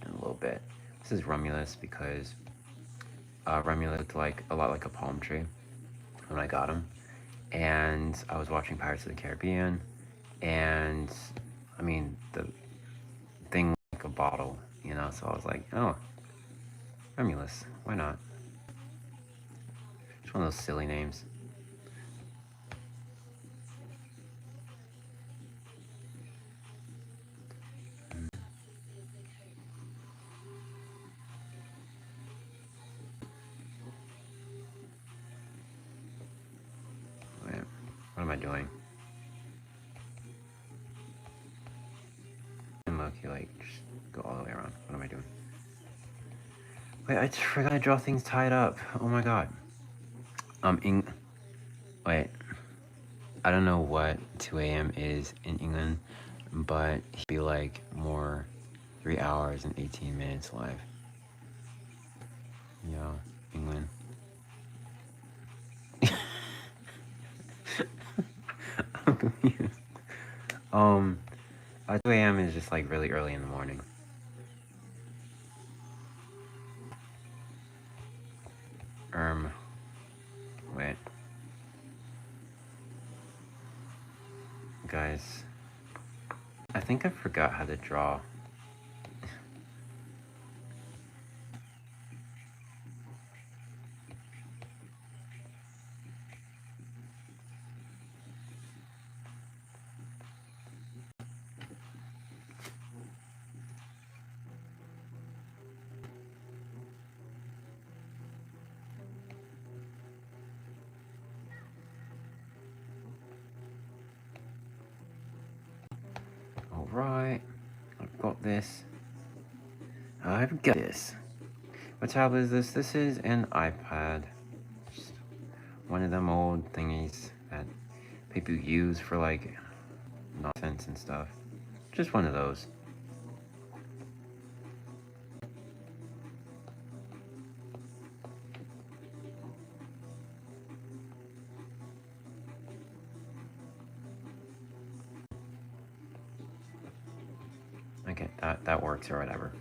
a little bit. This is Romulus because Romulus looked like a lot like a palm tree when I got him. And I was watching Pirates of the Caribbean, and I mean, the thing was like a bottle, you know, so I was like, oh, Romulus, why not? It's one of those silly names. Wait, what am I doing? And look, you like, just go all the way around. What am I doing? Wait, I just forgot to draw things tied up. Oh my god. Wait. I don't know what 2 a.m. is in England, but he'd be like more 3 hours and 18 minutes live. Yeah, England. I'm confused. 2 a.m. is just like really early in the morning. Wait. Guys, I think I forgot how to draw. Alright, I've got this. I've got this. What tablet is this? This is an iPad. Just one of them old thingies that people use for like nonsense and stuff. Just one of those. Okay, that works or whatever.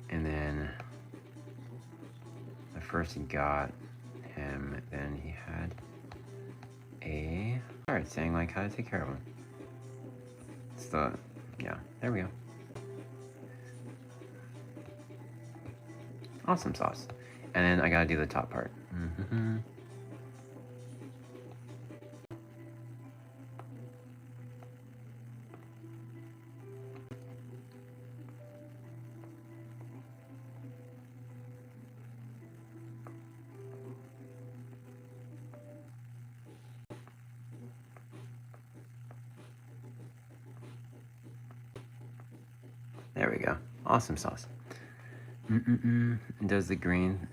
And then I first got him, then he had a card saying like how to take care of him. It's the, yeah, there we go. Awesome sauce. And then I gotta do the top part. There we go. Awesome sauce. Does the green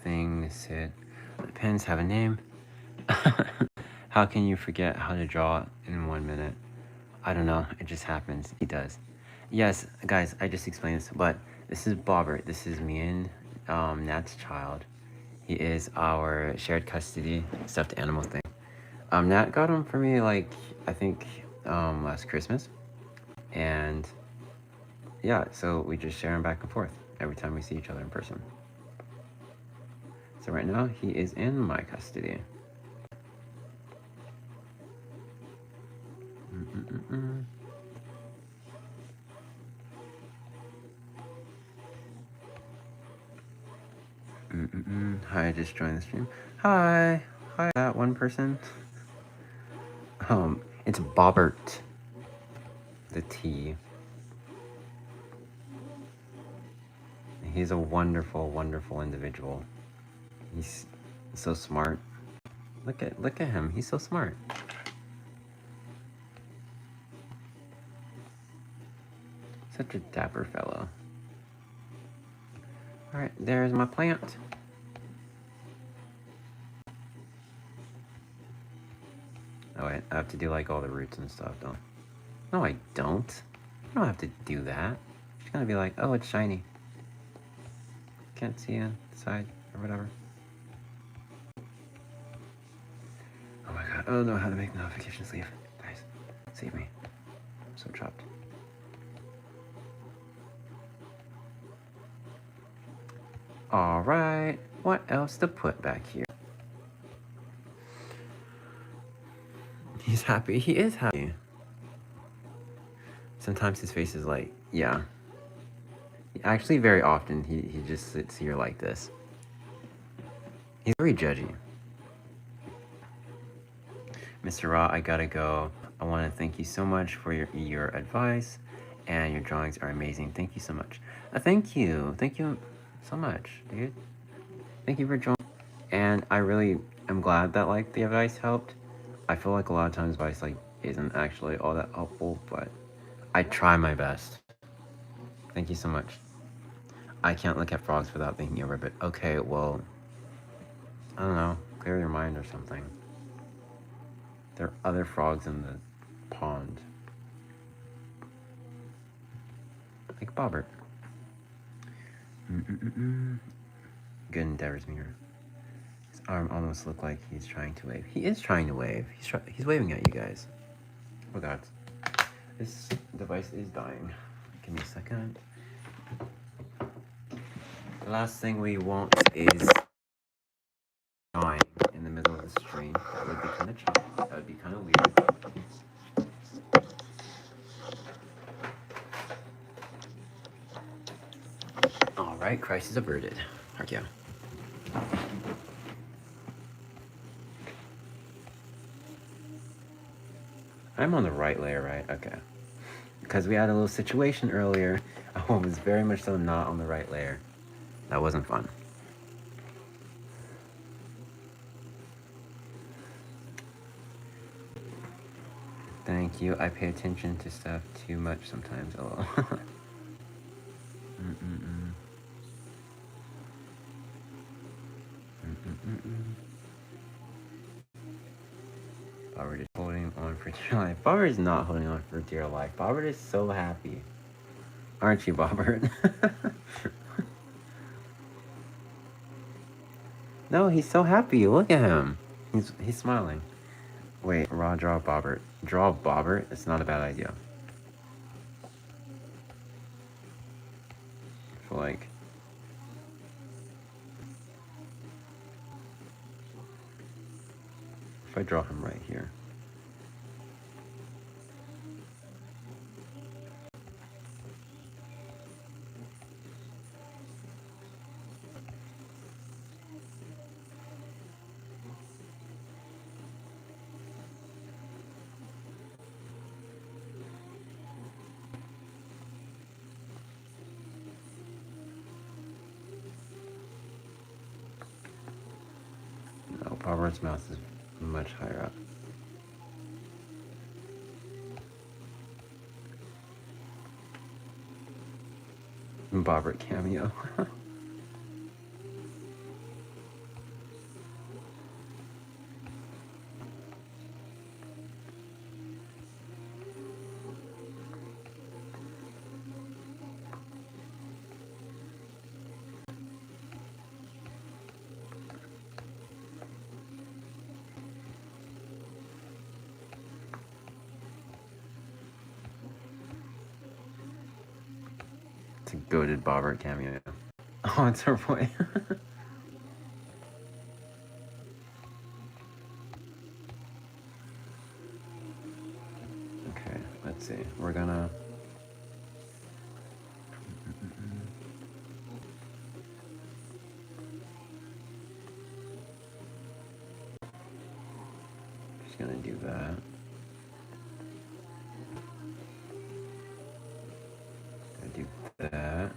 thing sit? The pens have a name. How can you forget how to draw in 1 minute? I don't know. It just happens. He does. Yes, guys, I just explained this, but this is Bobbert. This is me and Nat's child. He is our shared custody stuffed animal thing. Nat got him for me, like, I think last Christmas. And yeah, so we just share him back and forth every time we see each other in person. So right now, he is in my custody. Hi, I just joined the stream. Hi, that one person. It's Bobbert. The T. He's a wonderful, wonderful individual. He's so smart. Look at him. He's so smart. Such a dapper fellow. Alright, there's my plant. Oh wait, I have to do like all the roots and stuff, don't I? No, I don't. I don't have to do that. It's gonna be like, oh, it's shiny. Can't see inside or whatever. Oh my god, I don't know how to make notifications leave. Guys, save me. I'm so chopped. All right, what else to put back here? He's happy. He is happy. Sometimes his face is like, yeah. Actually, very often he just sits here like this. He's very judgy. Mr. Ra, I gotta go. I want to thank you so much for your advice, and your drawings are amazing. Thank you so much. Thank you so much, dude. Thank you for joining. And I really am glad that like the advice helped. I feel like a lot of times advice like isn't actually all that helpful, but I try my best. Thank you so much. I can't look at frogs without thinking of ribbit. Okay, well, I don't know. Clear your mind or something. There are other frogs in the pond. Like Bobbert. Good endeavors, Mirror. His arm almost looked like he's trying to wave. He is trying to wave. He's waving at you guys. Oh god. This device is dying. Give me a second. The last thing we want is dying in the middle of the stream. That would be kind of chill. That would be kind of weird. Alright, crisis averted. Heck yeah. I'm on the right layer, right? Okay. Because we had a little situation earlier. I was very much so not on the right layer. That wasn't fun. Thank you. I pay attention to stuff too much sometimes. Oh. Bobbert is holding on for dear life. Bobbert is not holding on for dear life. Bobbert is so happy. Aren't you, Bobbert? No, he's so happy. Look at him. He's smiling. Wait, draw Bobbert. Draw Bobbert? It's not a bad idea. I feel like... if I draw him right here. No, Bobbert's mouth is much higher up. Bobbert cameo. It's a goated Bobbert cameo. Oh, it's her boy. Okay, let's see. We're gonna... just gonna do that. Gonna do that.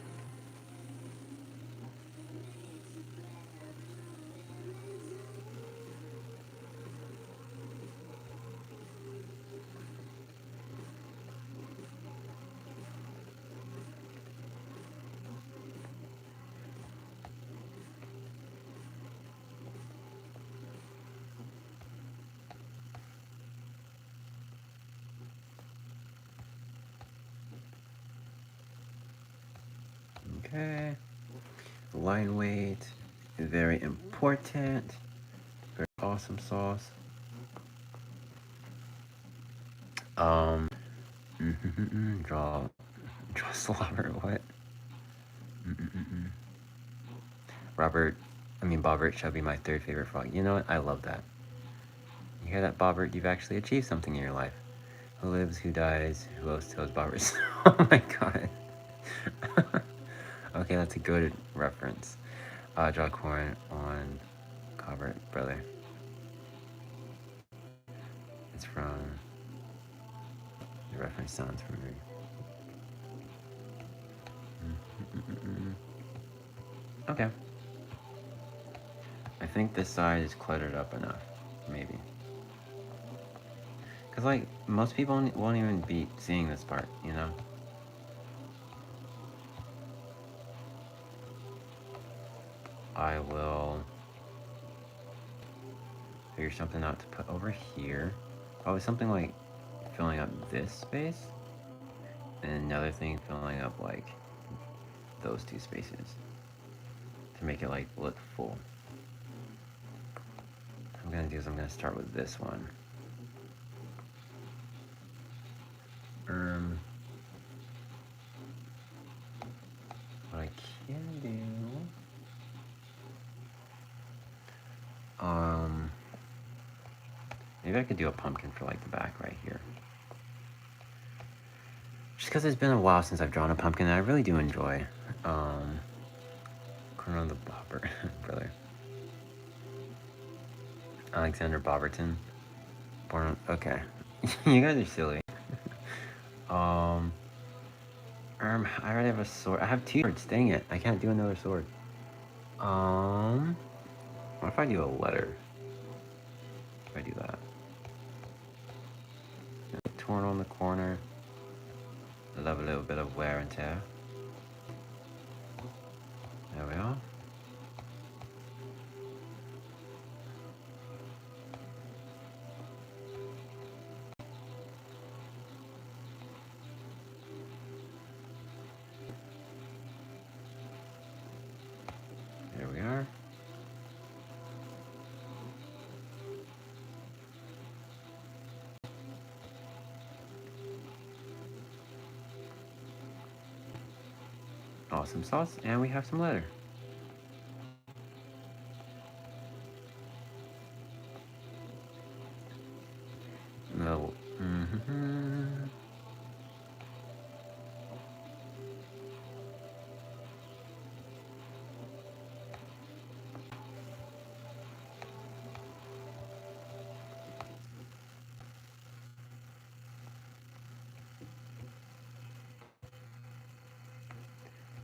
Okay. Line weight, very important. Very awesome sauce. Draw slobber, what? Bobbert shall be my third favorite frog. You know what? I love that. You hear that, Bobbert? You've actually achieved something in your life. Who lives, who dies, who else tells Bobbert? Oh my god. Okay, that's a good reference. Draw corn on Bobbert, brother. It's from the reference sounds familiar. Okay. I think this side is cluttered up enough, maybe. Because, like, most people won't even be seeing this part, you know? I will figure something out to put over here. Probably something like filling up this space. And another thing filling up, like, those two spaces. To make it, like, look full. What I'm gonna do is I'm gonna start with this one. What I can do... maybe I could do a pumpkin for, like, the back right here. Just because it's been a while since I've drawn a pumpkin, and I really do enjoy. Corner of the Bobber, brother. Alexander Bobberton. Born on... Okay. You guys are silly. I already have a sword. I have 2 swords. Dang it. I can't do another sword. What if I do a letter? If I do that. Torn on the corner. I love a little bit of wear and tear. There we are. There we are. Awesome sauce, and we have some letter. No.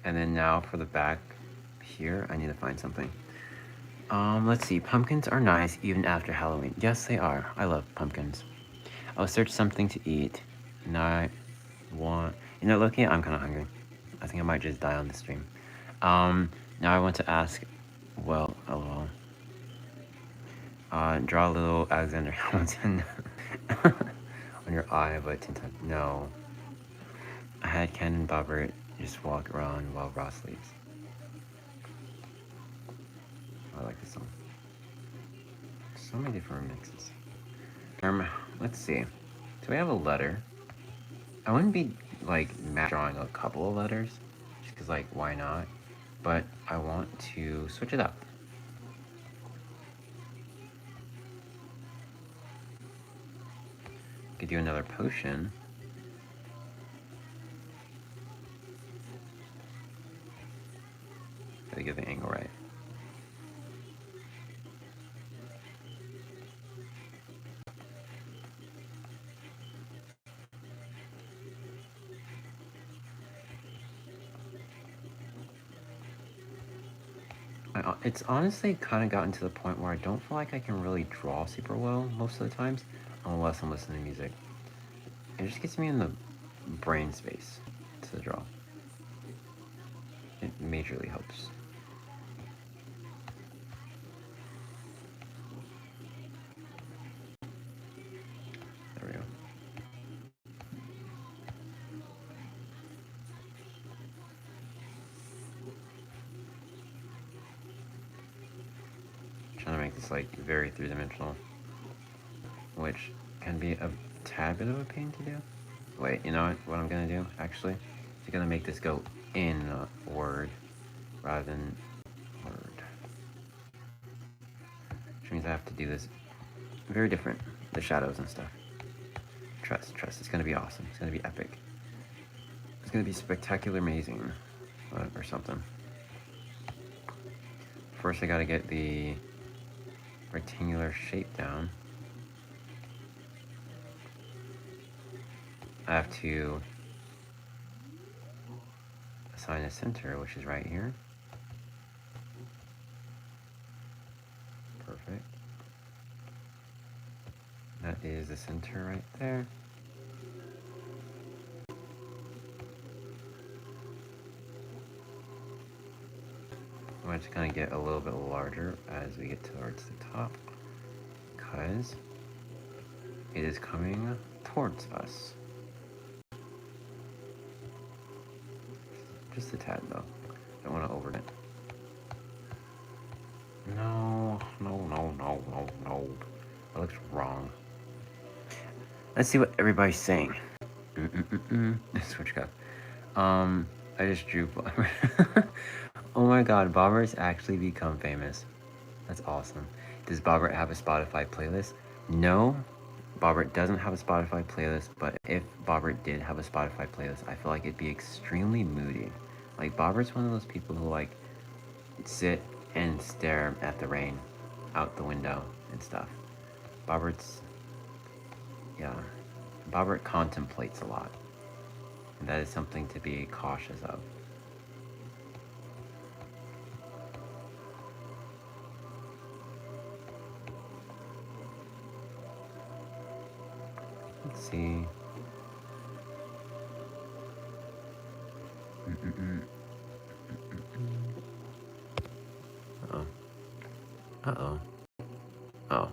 And then now for the back here, I need to find something. Let's see. Pumpkins are nice even after Halloween. Yes, they are. I love pumpkins. I'll search something to eat. Now I want... You know, looking, I'm kind of hungry. I think I might just die on the stream. Now I want to ask... Well, lol. Draw a little Alexander Hamilton on your eye, but 10 times... No. I had Ken and Bobbert just walk around while Ross sleeps. I like this song. So many different remixes. Let's see. Do we have a letter? I wouldn't be, like, drawing a couple of letters. Just because, like, why not? But I want to switch it up. Could do another potion. Gotta get the angle right. It's honestly kind of gotten to the point where I don't feel like I can really draw super well most of the times, unless I'm listening to music. It just gets me in the brain space to draw. It majorly helps. There we go. Trying to make this like very three-dimensional, which can be a tad bit of a pain to do. Wait, you know what I'm gonna do actually? I'm gonna make this go inward rather than word. which means I have to do this very different. The shadows and stuff. Trust. It's gonna be awesome. It's gonna be epic. It's gonna be spectacular, amazing, or something. First, I gotta get the rectangular shape down. I have to assign a center, which is right here. Perfect. That is the center right there. I'm just gonna get a little bit larger as we get towards the top, because it is coming towards us. Just a tad though. Don't want to over it. No. That looks wrong. Let's see what everybody's saying. Switch up. I just drew Bobber. Oh my god, Bobber's actually become famous. That's awesome. Does Bobbert have a Spotify playlist? No, Bobbert doesn't have a Spotify playlist, but if Bobbert did have a Spotify playlist, I feel like it'd be extremely moody. Like, Bobbert's one of those people who, like, sit and stare at the rain out the window and stuff. Bobbert's, yeah, Bobbert contemplates a lot. And that is something to be cautious of. Let's see. Uh-oh. Oh.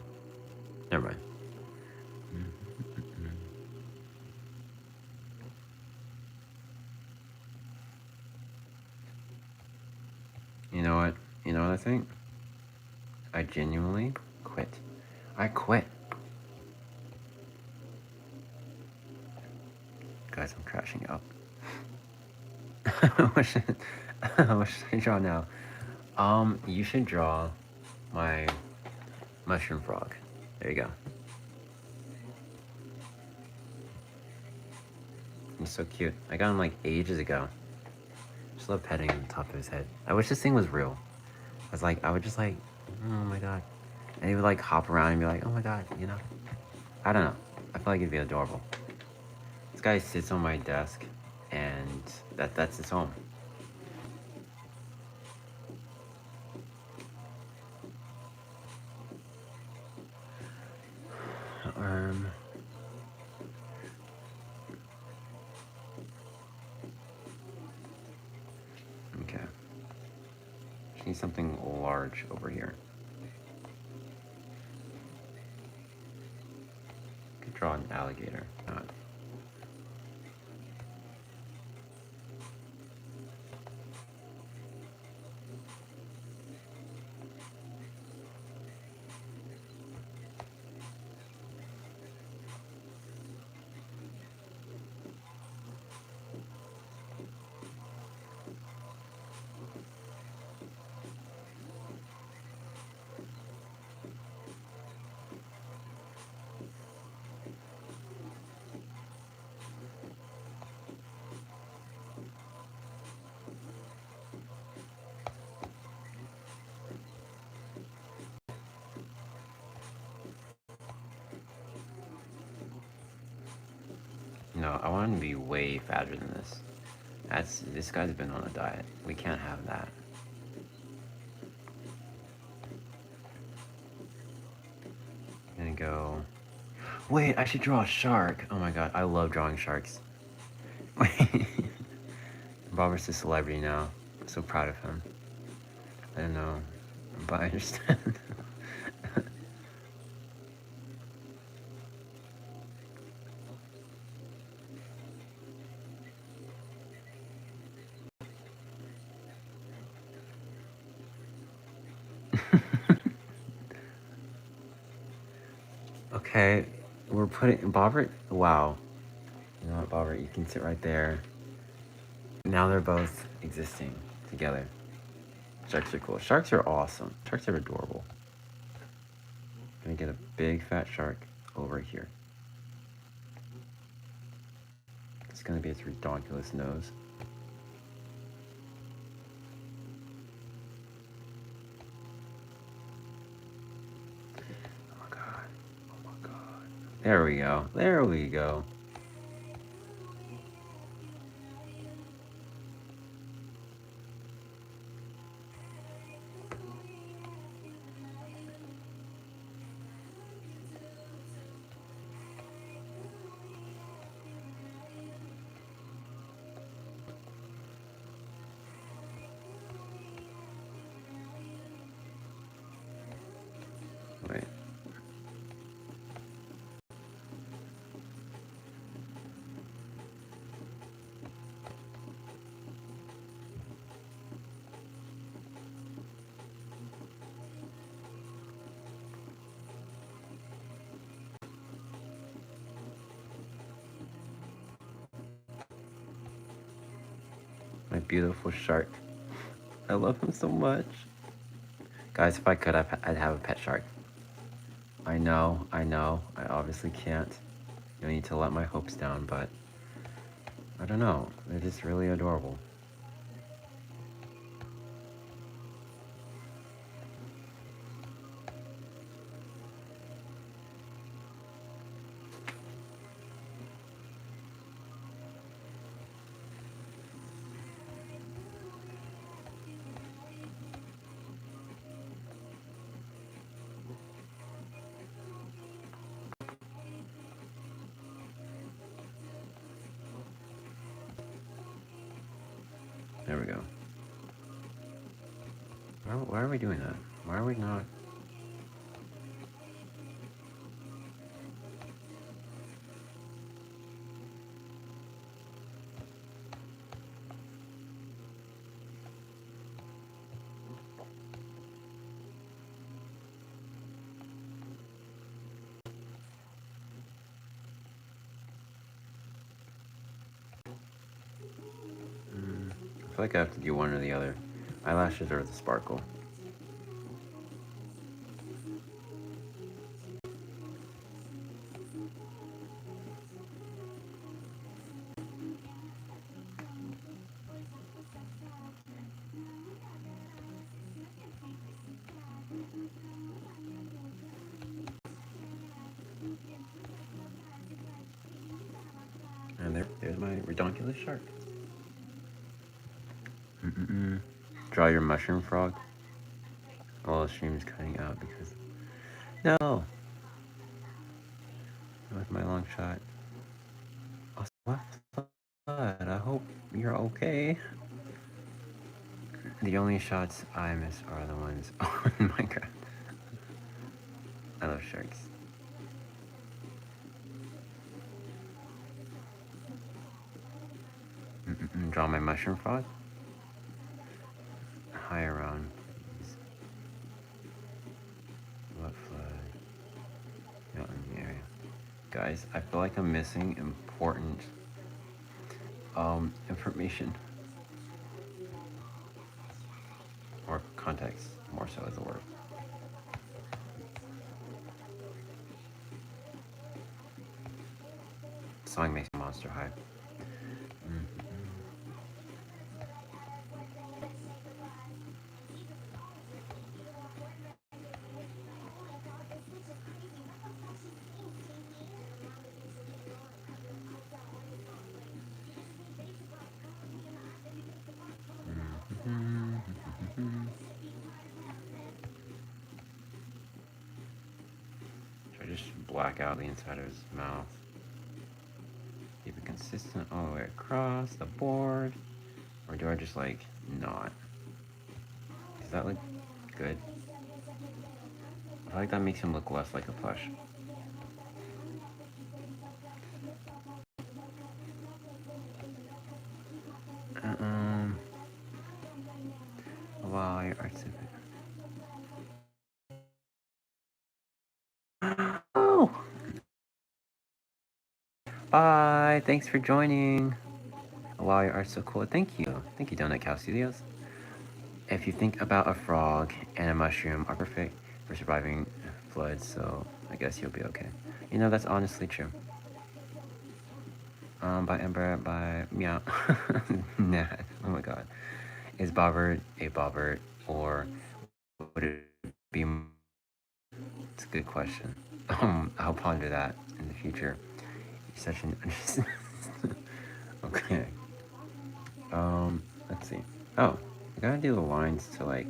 Never mind. You know what? You know what I think? I genuinely quit. I quit. Guys, I'm crashing out. what should I draw now? You should draw my mushroom frog. There you go. He's so cute. I got him like ages ago. Just love petting on the top of his head. I wish this thing was real. I would just like, oh my god. And he would like hop around and be like, oh my god, you know? I don't know. I feel like it'd be adorable. This guy sits on my desk and that's his home. Okay. Just need something large over here. Could draw an alligator. Not. No, I want him to be way fatter than this. This guy's been on a diet. We can't have that. I'm gonna go. Wait, I should draw a shark. Oh my god, I love drawing sharks. Robert's a celebrity now. I'm so proud of him. I don't know, but I understand. Okay, we're putting Bobbert. Wow. You know what, Bobbert? You can sit right there. Now they're both existing together. Sharks are cool. Sharks are awesome. Sharks are adorable. gonna get a big fat shark over here. It's gonna be its redonkulous nose. Oh my god. Oh my god. There we go. There we go. Wait. My beautiful shark. I love him so much. Guys, if I could, I'd have a pet shark. I know. I obviously can't. You need to let my hopes down, but I don't know. They're just really adorable. There we go. Why are we doing that? Why are we not? I feel like I have to do one or the other. Eyelashes or the sparkle. And there's my redonkulous shark. Draw your mushroom frog. Well, the stream is cutting out because... No! That was my long shot. I hope you're okay. The only shots I miss are the ones on Minecraft. I love sharks. Draw my mushroom frog. High around, please. What flag? Not in the area. Guys, I feel like I'm missing important information. Or context, more so is the word. Song makes monster high. Should I just black out the inside of his mouth? Keep it consistent all the way across the board? Or do I just like not? Does that look good? I feel like that makes him look less like a plush. Wow, your art's Oh! Bye! Thanks for joining! Wow, your art's so cool. Thank you. Thank you, Donut Cow Studios. If you think about a frog and a mushroom are perfect for surviving floods, so I guess you'll be okay. You know, that's honestly true. By Ember, by Meow. Nah, oh my god. Is Bobbert a Bobbert, or would it be? It's a good question. I'll ponder that in the future. You're such an. Okay. Let's see. Oh, I gotta do the lines to like.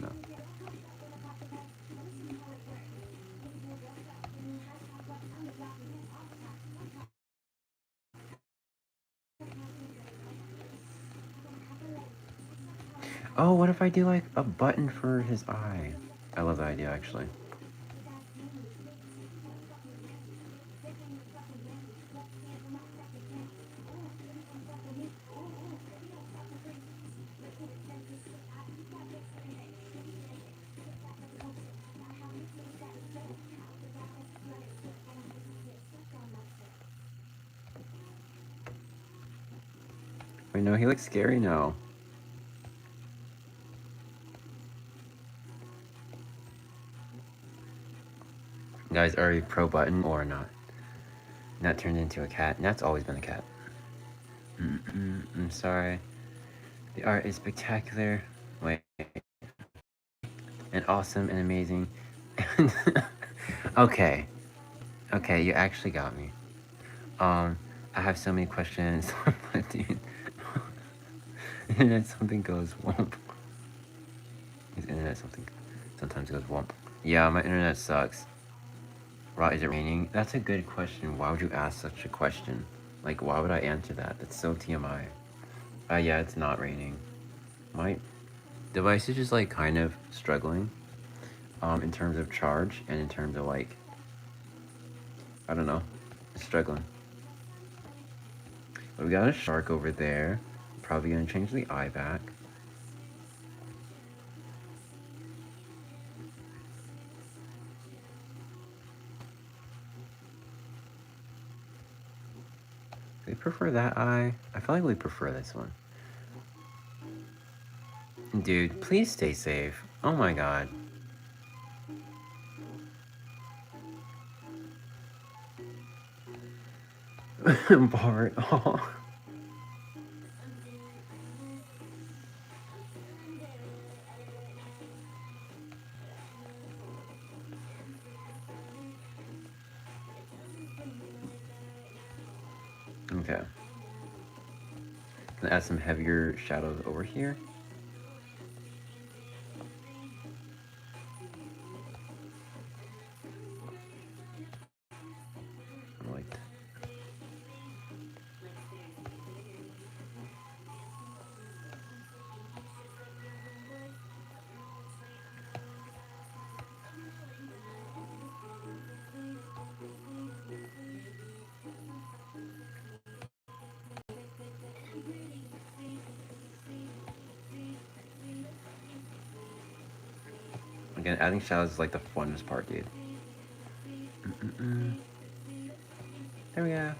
No. Oh, what if I do like a button for his eye? I love that idea actually. Wait, no, he looks scary now. Guys, are you pro button or not? Nat turned into a cat. Nat's always been a cat. I'm sorry. The art is spectacular. Wait. And awesome and amazing. Okay. Okay, you actually got me. I have so many questions. But dude. Internet something goes womp. His internet something sometimes goes womp. Yeah, my internet sucks. Right, is it raining? That's a good question. Why would you ask such a question? Like, why would I answer that? That's so TMI. Yeah, it's not raining. My device is just like kind of struggling. In terms of charge and in terms of like, I don't know, it's struggling. But we got a shark over there. Probably gonna change the eye back. Do we prefer that eye? I feel like we prefer this one. Dude, please stay safe. Oh my god. Bart. Oh. Okay. Gonna add some heavier shadows over here. Like that. Again, adding shadows is like the funnest part, dude. There we go.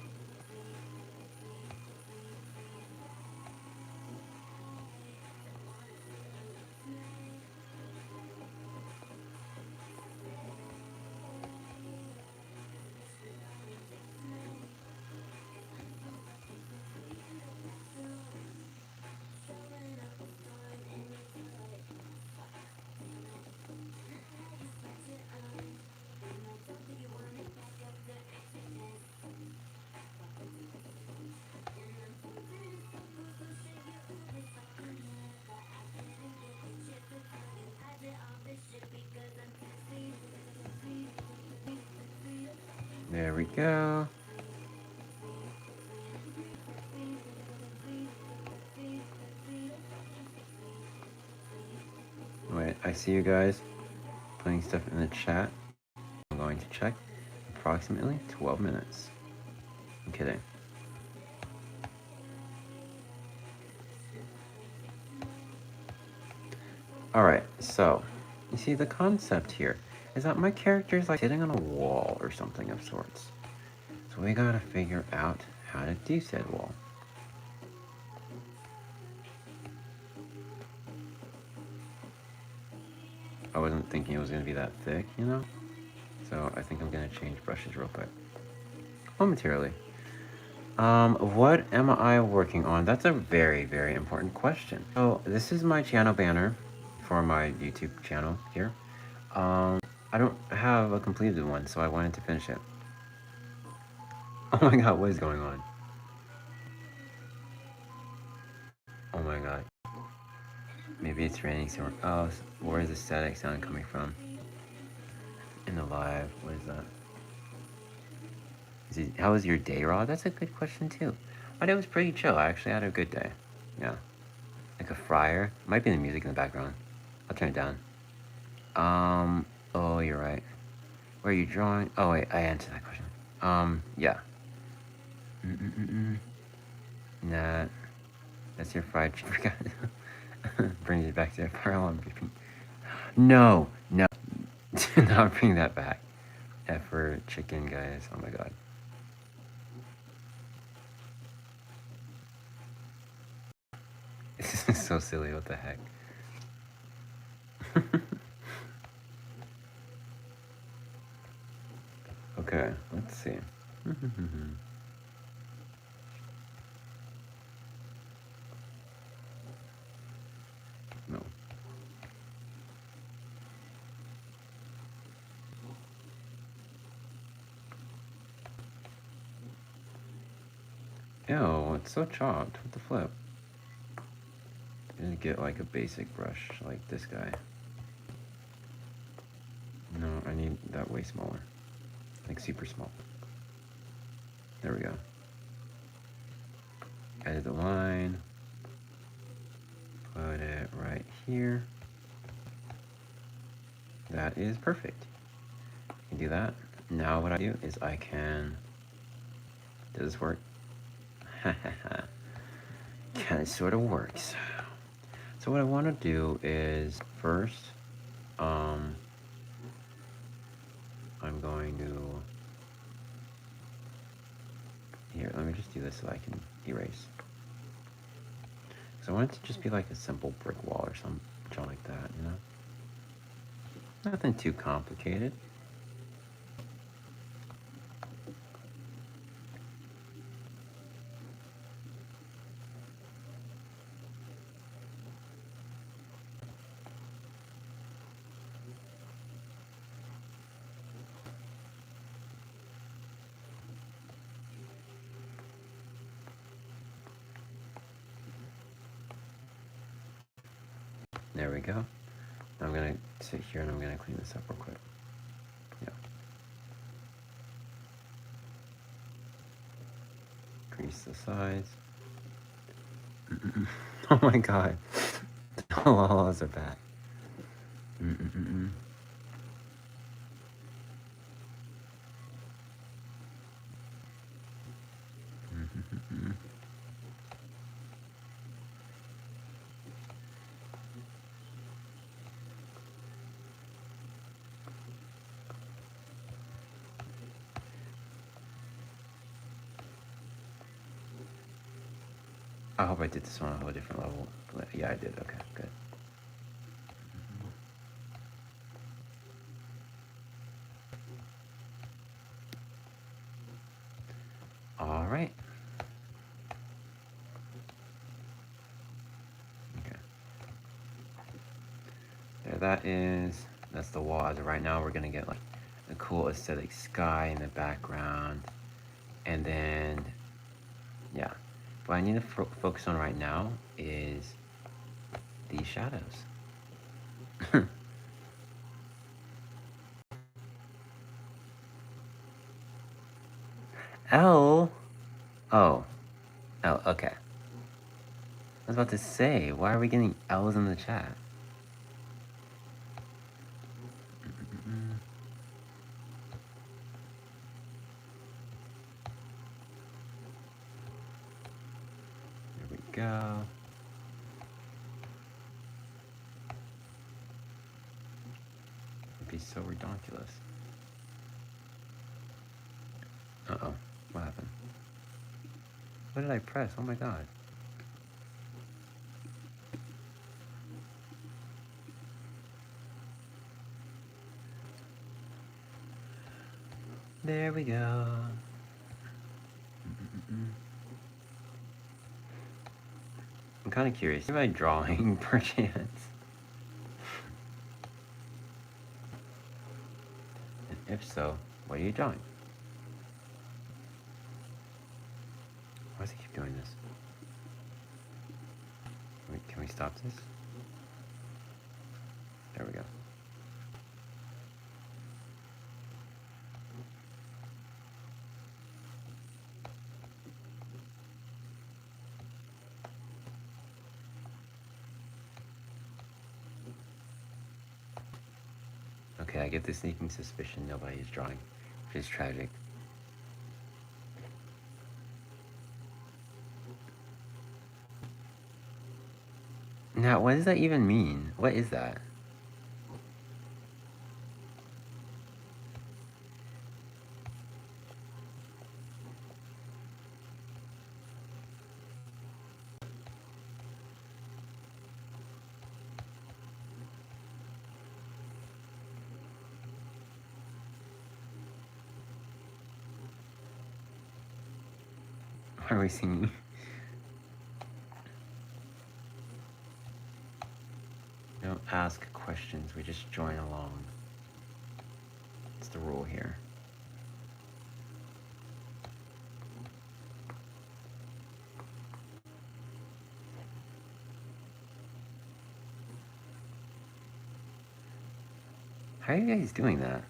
There we go. Wait, I see you guys putting stuff in the chat. I'm going to check. Approximately 12 minutes. I'm kidding. Alright, so, you see the concept here is that my character is like sitting on a wall or something of sorts. So we gotta figure out how to do said wall. I wasn't thinking it was gonna be that thick, you know? So I think I'm gonna change brushes real quick. Momentarily. What am I working on? That's a very, very important question. So this is my channel banner for my YouTube channel here. I don't have a completed one, so I wanted to finish it. Oh my god, what is going on? Oh my god. Maybe it's raining somewhere. Oh, where is the static sound coming from? In the live, what is that? How was your day, Rod? That's a good question too. My day was pretty chill. I actually had a good day. Yeah. Like a fryer. Might be the music in the background. I'll turn it down. Oh, you're right. Where are you drawing? Oh, wait, I answered that question. Yeah. Nah, that's your fried chicken. Brings it back to the fire alarm beeping. No, no. Do not bring that back. F for chicken, guys. Oh my god. This is so silly. What the heck? Okay, let's see. No. Ew, it's so chopped. What the flip? I'm gonna get like a basic brush like this guy. No, I need that way smaller. Like super small. There we go. Edit the line. Put it right here. That is perfect. You do that. Now what I do is I can... Does this work? Kind of sort of works. So what I want to do is first, I'm going to... Here, let me just do this so I can erase. So I want it to just be like a simple brick wall or something like that, you know? Nothing too complicated. There we go. I'm gonna sit here and I'm gonna clean this up real quick. Yeah. Crease the sides. Oh my god. The laws are back. I hope I did this on a whole different level. Yeah, I did. Okay, good. All right. Okay. There that is. That's the wall. As of right now, we're gonna get like a cool aesthetic sky in the background, and then yeah. What I need to focus on right now is these shadows. L. Oh. L. Okay. I was about to say, why are we getting L's in the chat? There we go. It'd be so redonkulous. Uh-oh. What happened? What did I press? Oh my god. There we go. I'm kind of curious. Am I drawing perchance? And if so, what are you drawing? Why does he keep doing this? Wait, can we stop this? There we go. Okay, I get the sneaking suspicion nobody is drawing, which is tragic. Now, what does that even mean? What is that? Why are we singing? We don't ask questions, we just join along. It's the rule here. How are you guys doing that?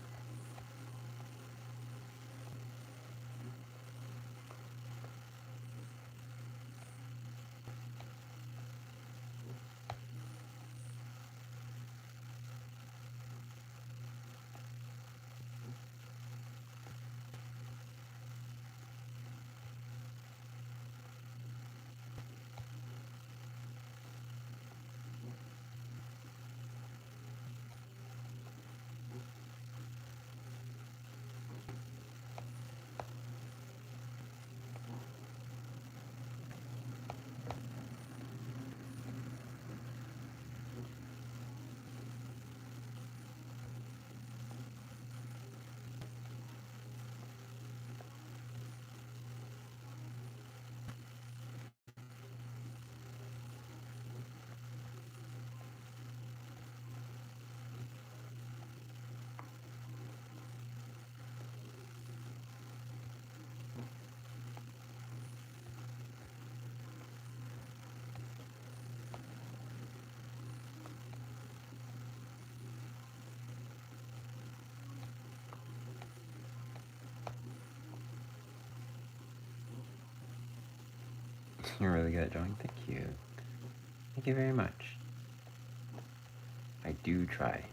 You're really good at drawing. Thank you. Thank you very much. I do try.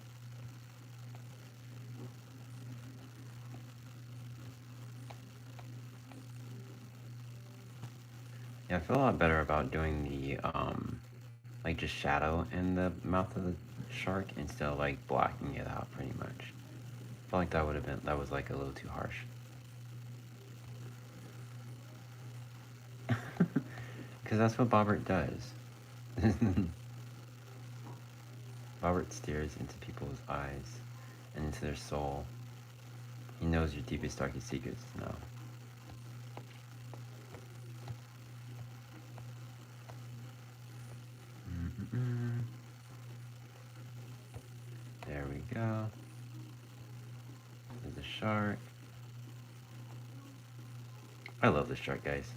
Yeah, I feel a lot better about doing the, like just shadow in the mouth of the shark instead of like blacking it out pretty much. I felt like that was like a little too harsh. Because that's what Bobbert does. Bobbert stares into people's eyes and into their soul. He knows your deepest, darkest secrets now. There we go. There's the shark. I love this shark, guys.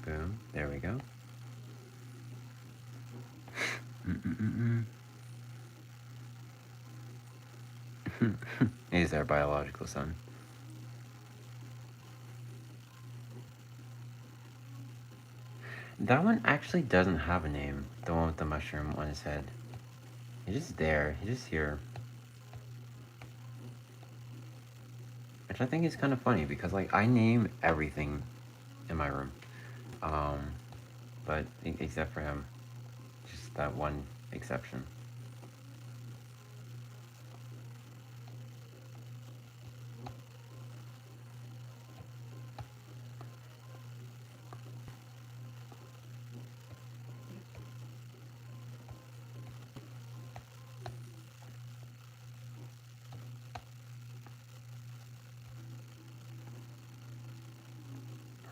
Boom. There we go. He's our biological son. That one actually doesn't have a name. The one with the mushroom on his head. He's just there. He's just here. Which I think is kind of funny because, like, I name everything in my room. But except for him. that one exception.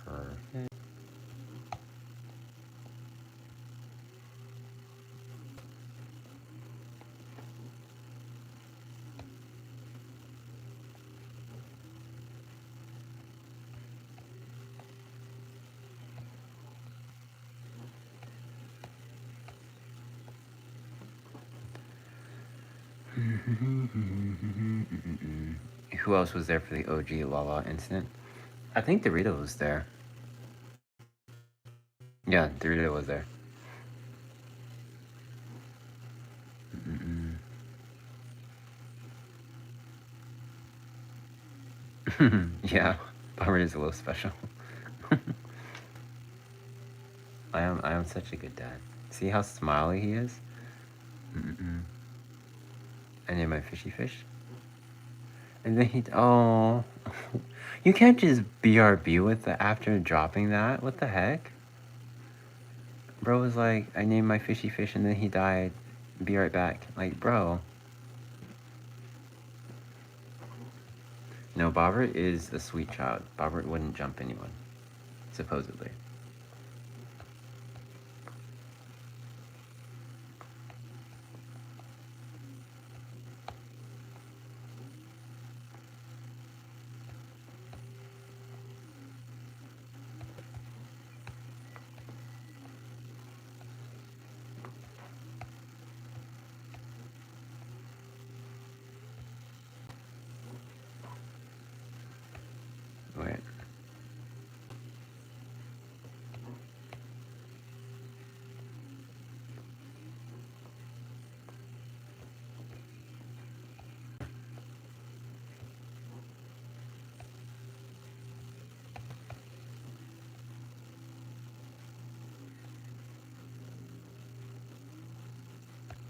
Perfect. Who else was there for the OG Lala incident? I think Dorito was there. Yeah, Dorito was there. Yeah, Bummer is a little special. I am such a good dad. See how smiley he is? I named my fishy fish. And then he, oh, you can't just BRB with the after dropping that. What the heck? Bro was like, I named my fishy fish and then he died. Be right back. Like, bro. No, Bobbert is a sweet child. Bobbert wouldn't jump anyone, supposedly. Wait.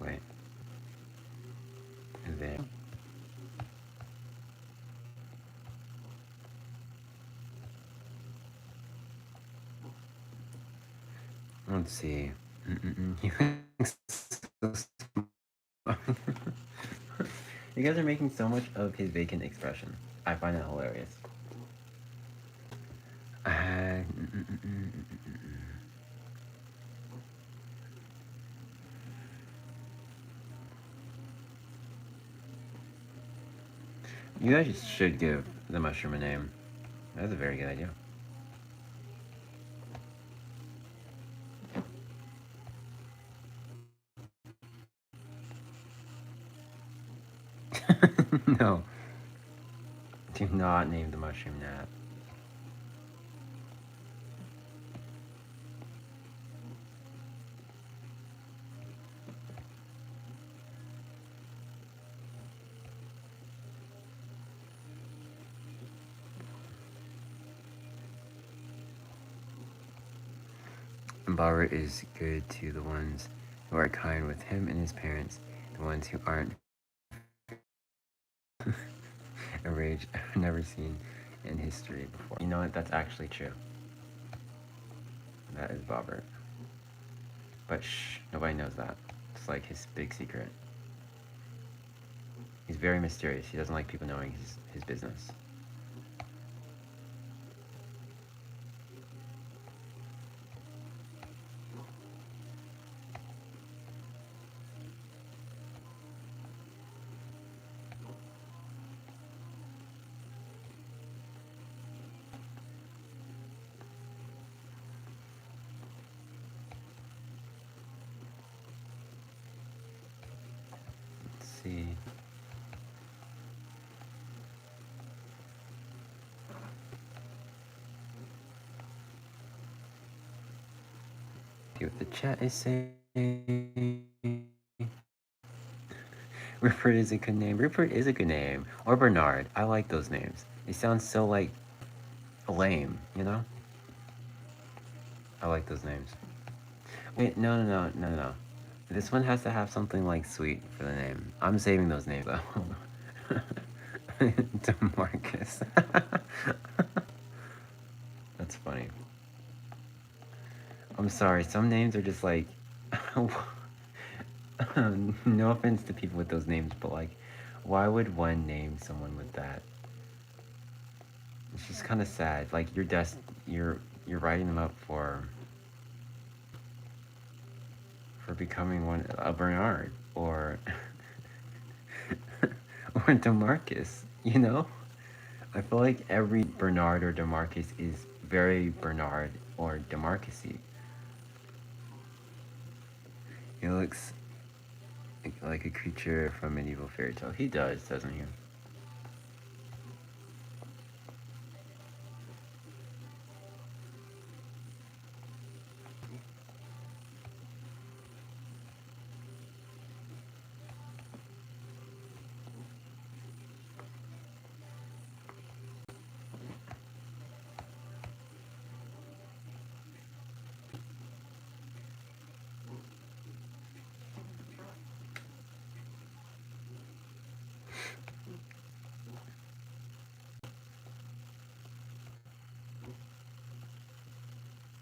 Wait. There. Let's see. You You guys are making so much of his vacant expression. I find it hilarious. You guys should give the mushroom a name. That's a very good idea. No. Do not name the mushroom Nat. Bauer is good to the ones who are kind with him and his parents. The ones who aren't a rage I've never seen in history before. You know what? That's actually true. That is Bobbert. But shh, nobody knows that. It's like his big secret. He's very mysterious. He doesn't like people knowing his business. Let's see. See what the chat is saying. Rupert is a good name. Rupert is a good name. Or Bernard. I like those names. They sound so like lame, you know? I like those names. Wait, no. This one has to have something like sweet for the name. I'm saving those names though. DeMarcus. That's funny. I'm sorry, some names are just like no offense to people with those names, but like why would one name someone with that? It's just kind of sad. Like you're writing them up for becoming a Bernard or or DeMarcus, you know? I feel like every Bernard or DeMarcus is very Bernard or DeMarcusy. He looks like a creature from medieval fairy tale. He does, doesn't he?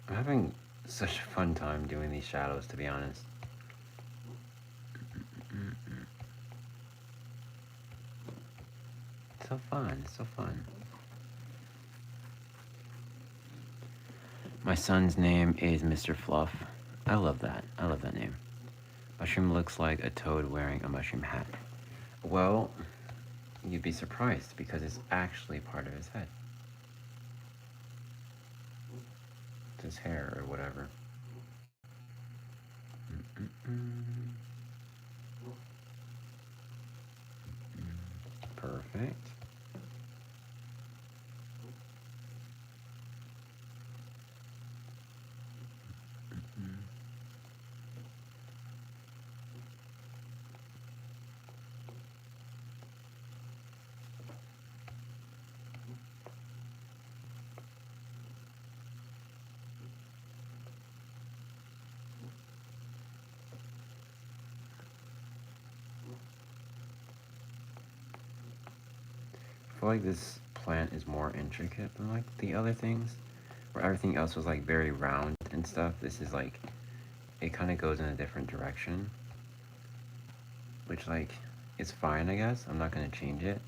I'm having such a fun time doing these shadows, to be honest. It's so fun, it's so fun. My son's name is Mr. Fluff. I love that. I love that name. Mushroom looks like a toad wearing a mushroom hat. Well, you'd be surprised because it's actually part of his head. It's his hair or whatever. Perfect. I feel like this plant is more intricate than like the other things, where everything else was like very round and stuff. This is like, it kind of goes in a different direction, which like is fine, I guess. I'm not gonna change it,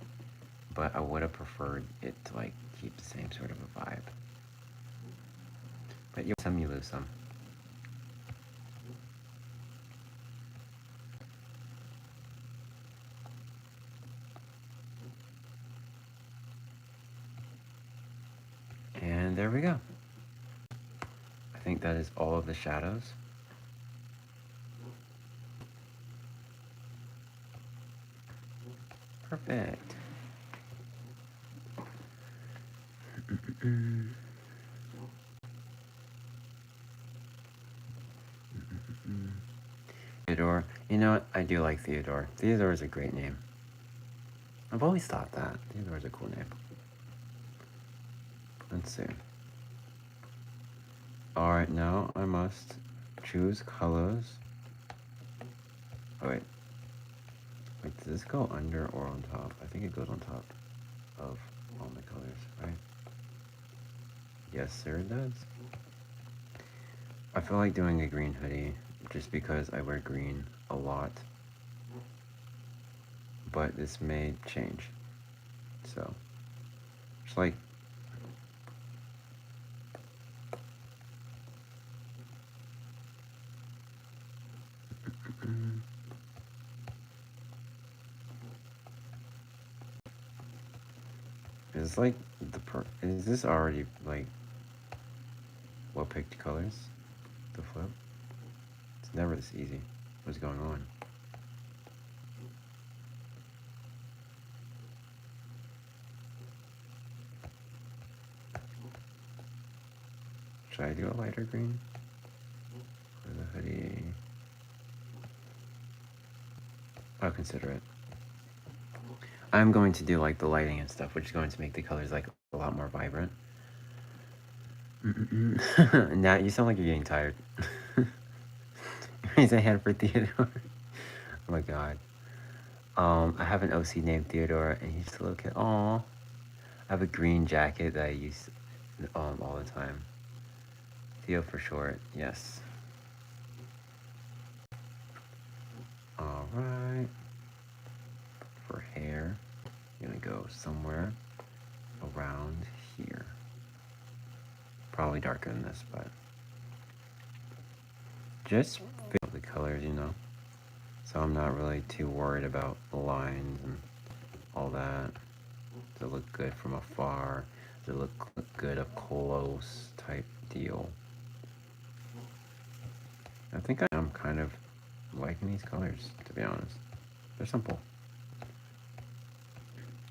but I would have preferred it to like keep the same sort of a vibe. But you win some, you lose some. And there we go. I think that is all of the shadows. Perfect. Theodore. You know what? I do like Theodore. Theodore is a great name. I've always thought that. Theodore is a cool name. Let's see. Alright, now I must choose colors. Oh, wait. Wait, does this go under or on top? I think it goes on top of all my colors, right? Yes, sir, it does. I feel like doing a green hoodie just because I wear green a lot. But this may change. So, it's like is like is this already like well picked colors? The flip? It's never this easy. What's going on? Should I do a lighter green for the hoodie? I'll consider it. I'm going to do like the lighting and stuff, which is going to make the colors like a lot more vibrant. Nat, you sound like you're getting tired. Raise a hand for Theodore. Oh my god. I have an OC named Theodore, and he's a little kid. Aww. I have a green jacket that I use all the time. Theo for short. Yes. All right. For hair, I'm gonna go somewhere around here. Probably darker than this, but just feel the colors, you know. So I'm not really too worried about the lines and all that. Does it look good from afar? Does it look good up close type deal? I think I'm kind of liking these colors, to be honest. They're simple.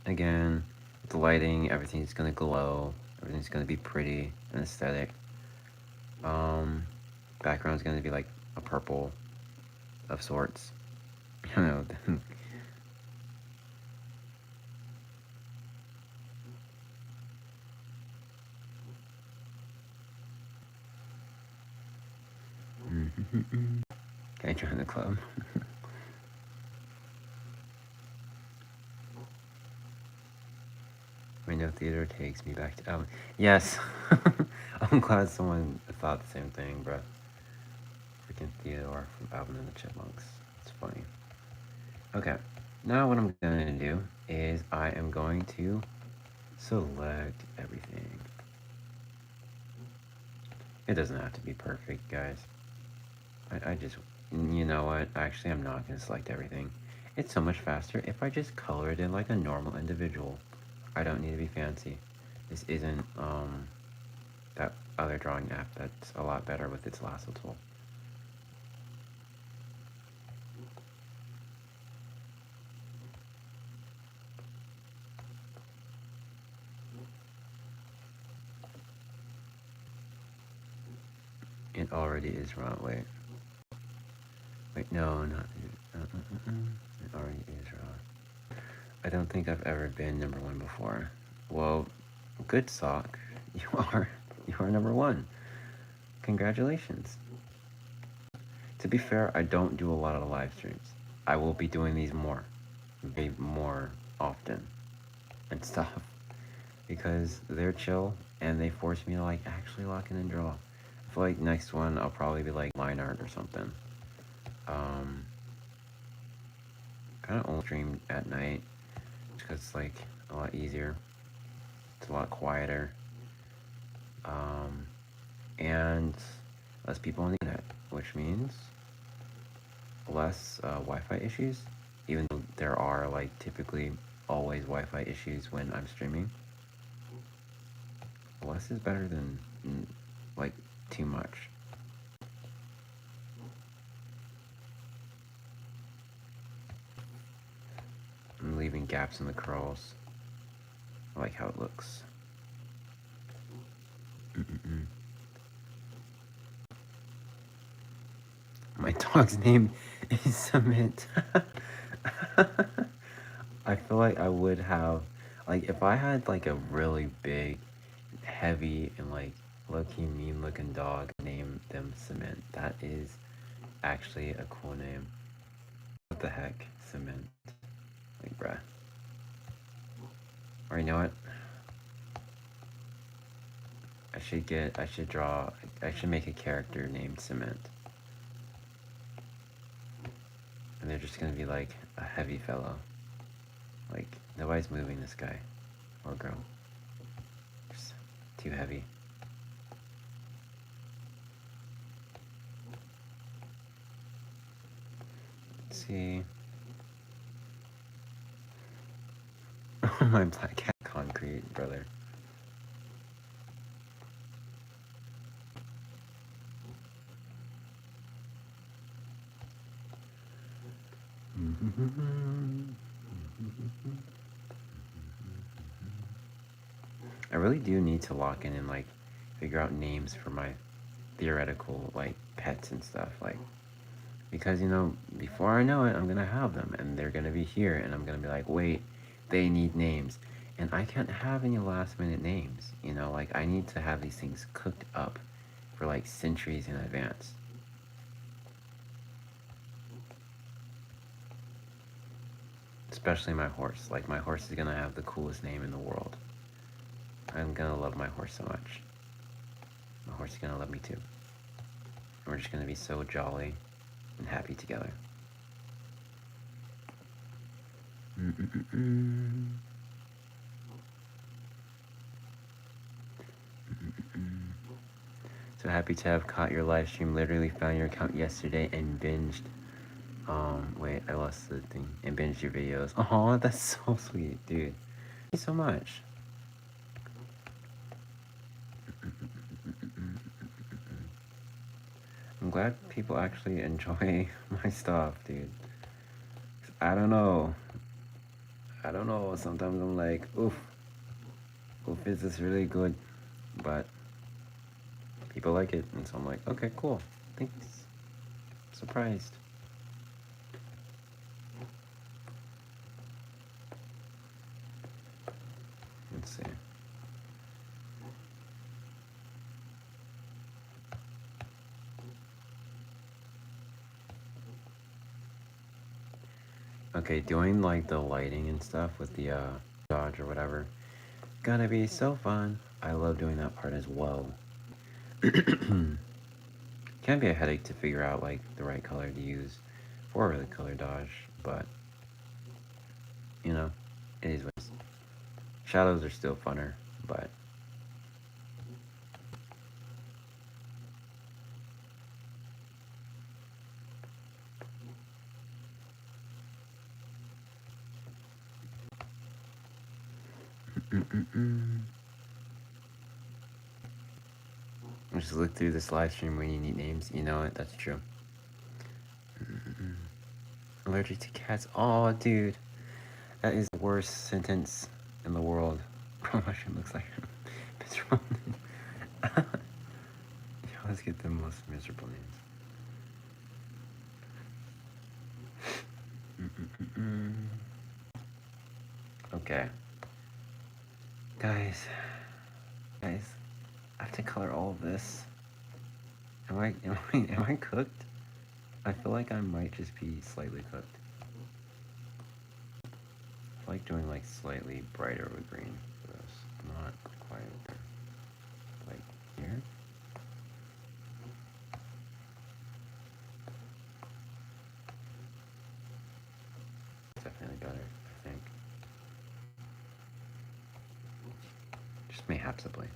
Again, with the lighting, everything's gonna glow. Everything's gonna be pretty and aesthetic. Background's gonna be like a purple of sorts. You know. Can I join the club? I know theater takes me back to Alvin. Yes. I'm glad someone thought the same thing, bro. Freaking Theodore from Alvin and the Chipmunks. It's funny. Okay. Now what I'm gonna do is I am going to select everything. It doesn't have to be perfect, guys. I just, you know what? Actually, I'm not gonna select everything. It's so much faster if I just color it in like a normal individual. I don't need to be fancy. This isn't that other drawing app that's a lot better with its lasso tool. It already is wrong. Wait, no, not. It already is wrong. I don't think I've ever been number one before. Well, good sock. You are. You are number one. Congratulations. To be fair, I don't do a lot of live streams. I will be doing these more often and stuff because they're chill and they force me to like actually lock in and draw. I feel like next one I'll probably be like line art or something. Kind of only stream at night because it's like a lot easier. It's a lot quieter. And less people on the internet, which means less Wi-Fi issues, even though there are like typically always Wi-Fi issues when I'm streaming. Less is better than like too much. I'm leaving gaps in the curls. I like how it looks. My dog's name is Cement. I feel like I would have, like, if I had like a really big, heavy, and like low-key mean-looking dog, name them Cement. That is actually a cool name. What the heck, Cement? Like, bruh. Or you know what? I should make a character named Cement. And they're just gonna be like a heavy fellow. Like, nobody's moving this guy or girl. Just too heavy. Let's see. My black cat concrete, brother. I really do need to lock in and like figure out names for my theoretical like pets and stuff, like, because you know, before I know it, I'm gonna have them and they're gonna be here and I'm gonna be like, wait, they need names, and I can't have any last minute names, you know, like I need to have these things cooked up for like centuries in advance. especially my horse. Like, my horse is gonna have the coolest name in the world. I'm gonna love my horse so much. My horse is gonna love me too. And we're just gonna be so jolly and happy together. So happy to have caught your live stream. Literally found your account yesterday and binged. Wait, I lost the thing. And binged your videos. Oh, that's so sweet, dude. Thank you so much. I'm glad people actually enjoy my stuff, dude. I don't know. Sometimes I'm like, oof, is this really good? But people like it, and so I'm like, okay, cool. Thanks. Surprised. Let's see. Okay, doing like the lighting and stuff with the dodge or whatever, gonna be so fun. I love doing that part as well. Can be a headache to figure out like the right color to use for the color dodge, but you know, it is what it is. Shadows are still funner, but just look through this live stream when you need names. You know it. That's true. Allergic to cats. Oh, dude, that is the worst sentence in the world. Promotion looks like miserable. Let's get the most miserable names. Okay, guys, I have to color all of this. Am I cooked? I feel like I might just be slightly cooked. I like doing like slightly brighter with green for this. Not quite there. Like here. Definitely better, I think. Just mayhapsibly.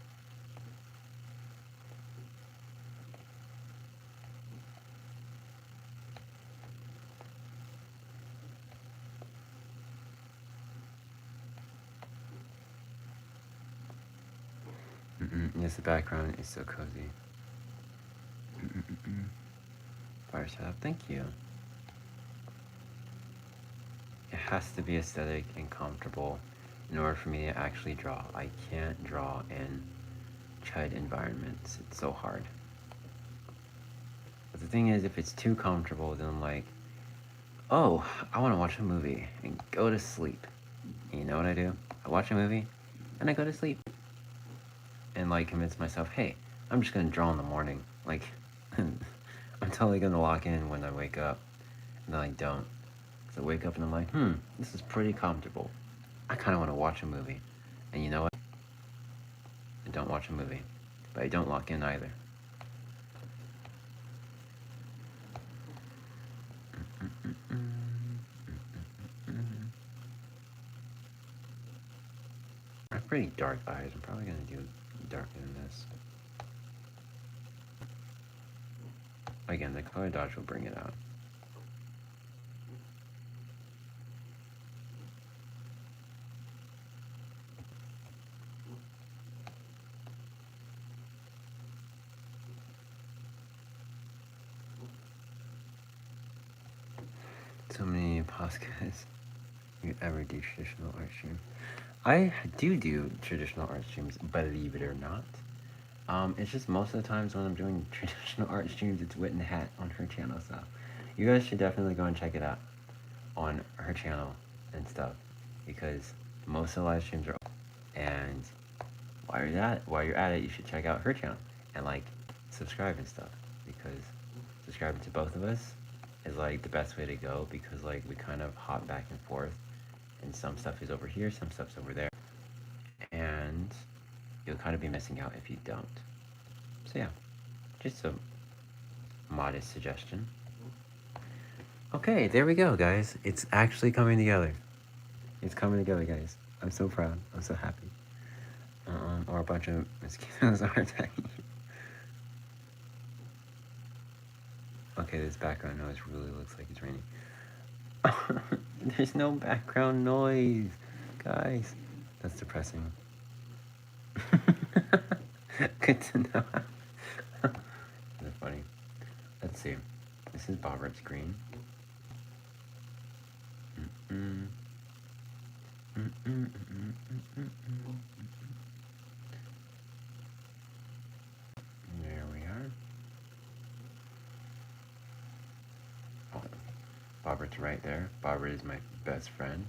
Yes, the background is so cozy. Fire setup, thank you. It has to be aesthetic and comfortable in order for me to actually draw. I can't draw in chud environments. It's so hard. But the thing is, if it's too comfortable, then I'm like, oh, I want to watch a movie and go to sleep. And you know what I do? I watch a movie and I go to sleep. And like convince myself, hey, I'm just gonna draw in the morning. Like, I'm totally gonna lock in when I wake up. And then I don't. So I wake up and I'm like, this is pretty comfortable. I kind of want to watch a movie. And you know what? I don't watch a movie. But I don't lock in either. I have pretty dark eyes. I'm probably going to do darker than this. Again, the color dodge will bring it out. So many podcasts. You ever do traditional art streams? I do traditional art streams, believe it or not. It's just most of the times when I'm doing traditional art streams, it's Wit and Hat on her channel, so you guys should definitely go and check it out on her channel and stuff, because most of the live streams are open. And while you're at it, you should check out her channel and like subscribe and stuff, because subscribing to both of us is like the best way to go, because like we kind of hop back and forth and some stuff is over here, some stuff's over there, and you'll kind of be missing out if you don't. So yeah, just a modest suggestion. Okay, there we go, guys. It's actually coming together. It's coming together, guys. I'm so proud. I'm so happy. Or a bunch of mosquitoes are attacking you. Okay, this background noise really looks like it's raining. There's no background noise, guys. That's depressing. Good to know. That's funny. Let's see. This is Bobbert's green. There we are. Oh, Bobbert's right there. Bobbert is my best friend.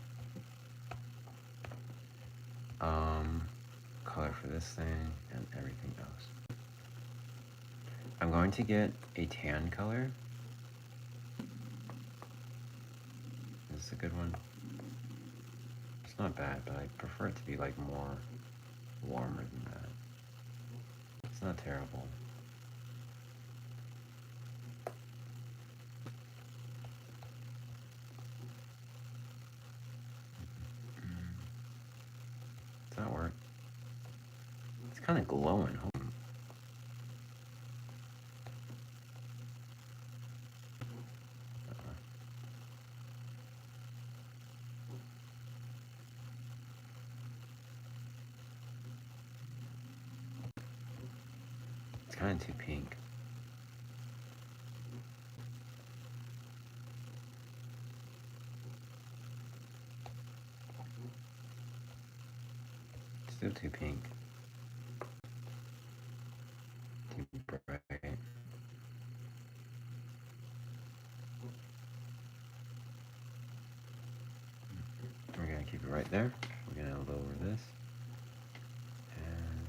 Color for this thing and everything else. I'm going to get a tan color. This is a good one. It's not bad, but I prefer it to be like more warmer than that. It's not terrible. Does that work? It's kind of glowing. It's kind of too pink. Still too pink. Too bright. We're gonna keep it right there. We're gonna lower this. And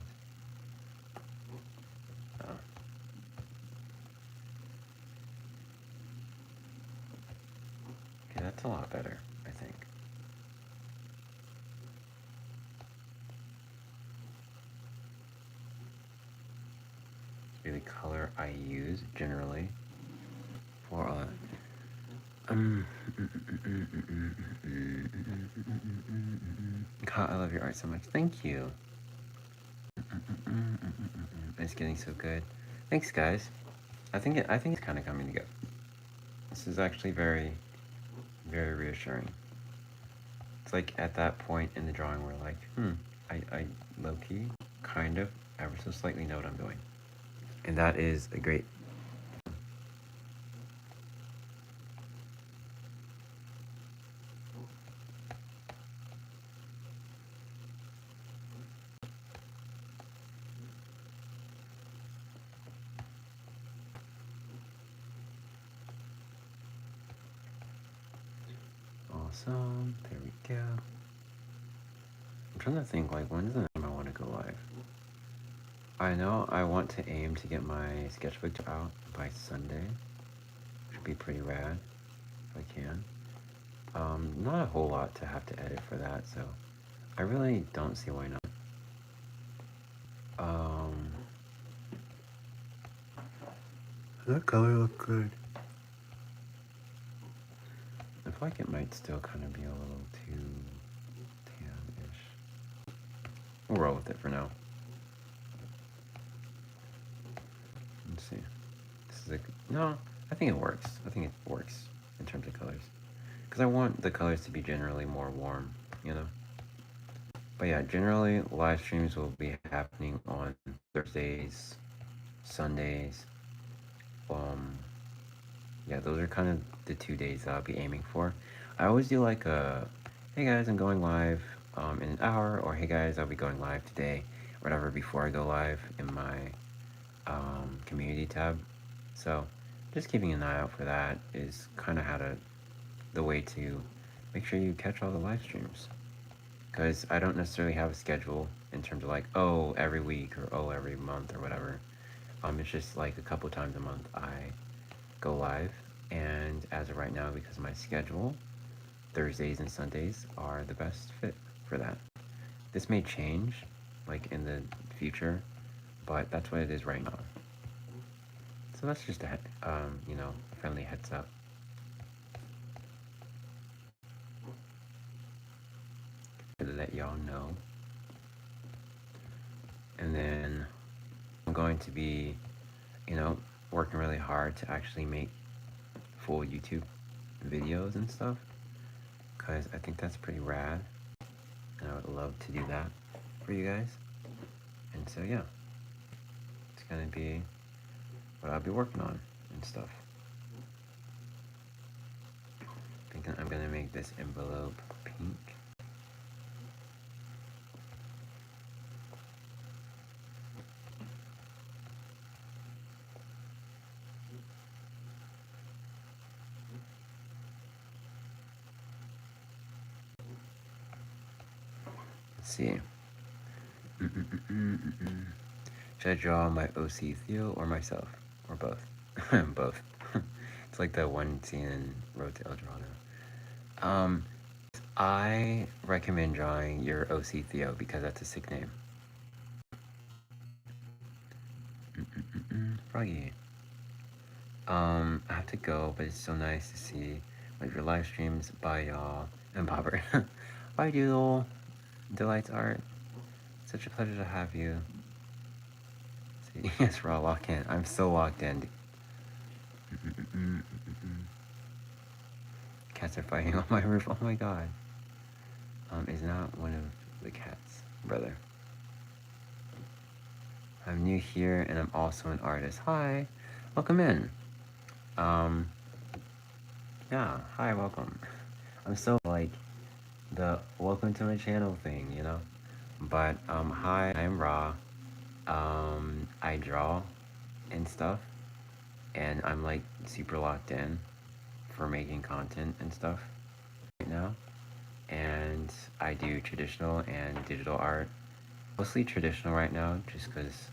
okay, that's a lot better, I think. It's really color I use generally for God, I love your art so much. Thank you. It's getting so good. Thanks, guys. I think it's kind of coming together. This is actually very, very reassuring. It's like at that point in the drawing where like, I low-key, kind of, ever so slightly know what I'm doing. And that is a great... Awesome. There we go. I'm trying to think, like, when does the time I want to go live? I know I want to aim to get my sketchbook out by Sunday. Should be pretty rad if I can. Not a whole lot to have to edit for that, so I really don't see why not. That color look good. I feel like it might still kind of be a little too tan-ish. We'll roll with it for now. Let's see. This is no, I think it works. I think it works in terms of colors. Because I want the colors to be generally more warm, you know? But yeah, generally live streams will be happening on Thursdays, Sundays. Yeah, those are kind of the 2 days that I'll be aiming for. I always do like a, hey guys, I'm going live in an hour, or hey guys, I'll be going live today, whatever, before I go live in my community tab. So just keeping an eye out for that is kind of the way to make sure you catch all the live streams. Because I don't necessarily have a schedule in terms of like, oh, every week or oh, every month or whatever. It's just like a couple times a month I go live, and as of right now, because of my schedule, Thursdays and Sundays are the best fit for that. This may change, like in the future, but that's what it is right now. So that's just a friendly heads up. To let y'all know. And then I'm going to be, working really hard to actually make full YouTube videos and stuff, because I think that's pretty rad, and I would love to do that for you guys. And so yeah, it's gonna be what I'll be working on and stuff. I'm gonna make this envelope pink. Let's see. Should I draw my OC Theo or myself? Or both? Both. It's like that one scene in Road to El Dorado. I recommend drawing your OC Theo because that's a sick name. Froggy. I have to go, but it's so nice to see one of your live streams. Bye, y'all. And Bobber. Bye, Doodle. Delights Art. Such a pleasure to have you. See, yes, we're all locked in. I'm so locked in. Cats are fighting on my roof. Oh my god. Is not one of the cats, brother. I'm new here and I'm also an artist. Hi. Welcome in. Yeah, hi, welcome. I'm so like the welcome to my channel thing, But hi, I'm Ra. I draw and stuff, and I'm like super locked in for making content and stuff right now. And I do traditional and digital art. Mostly traditional right now, just because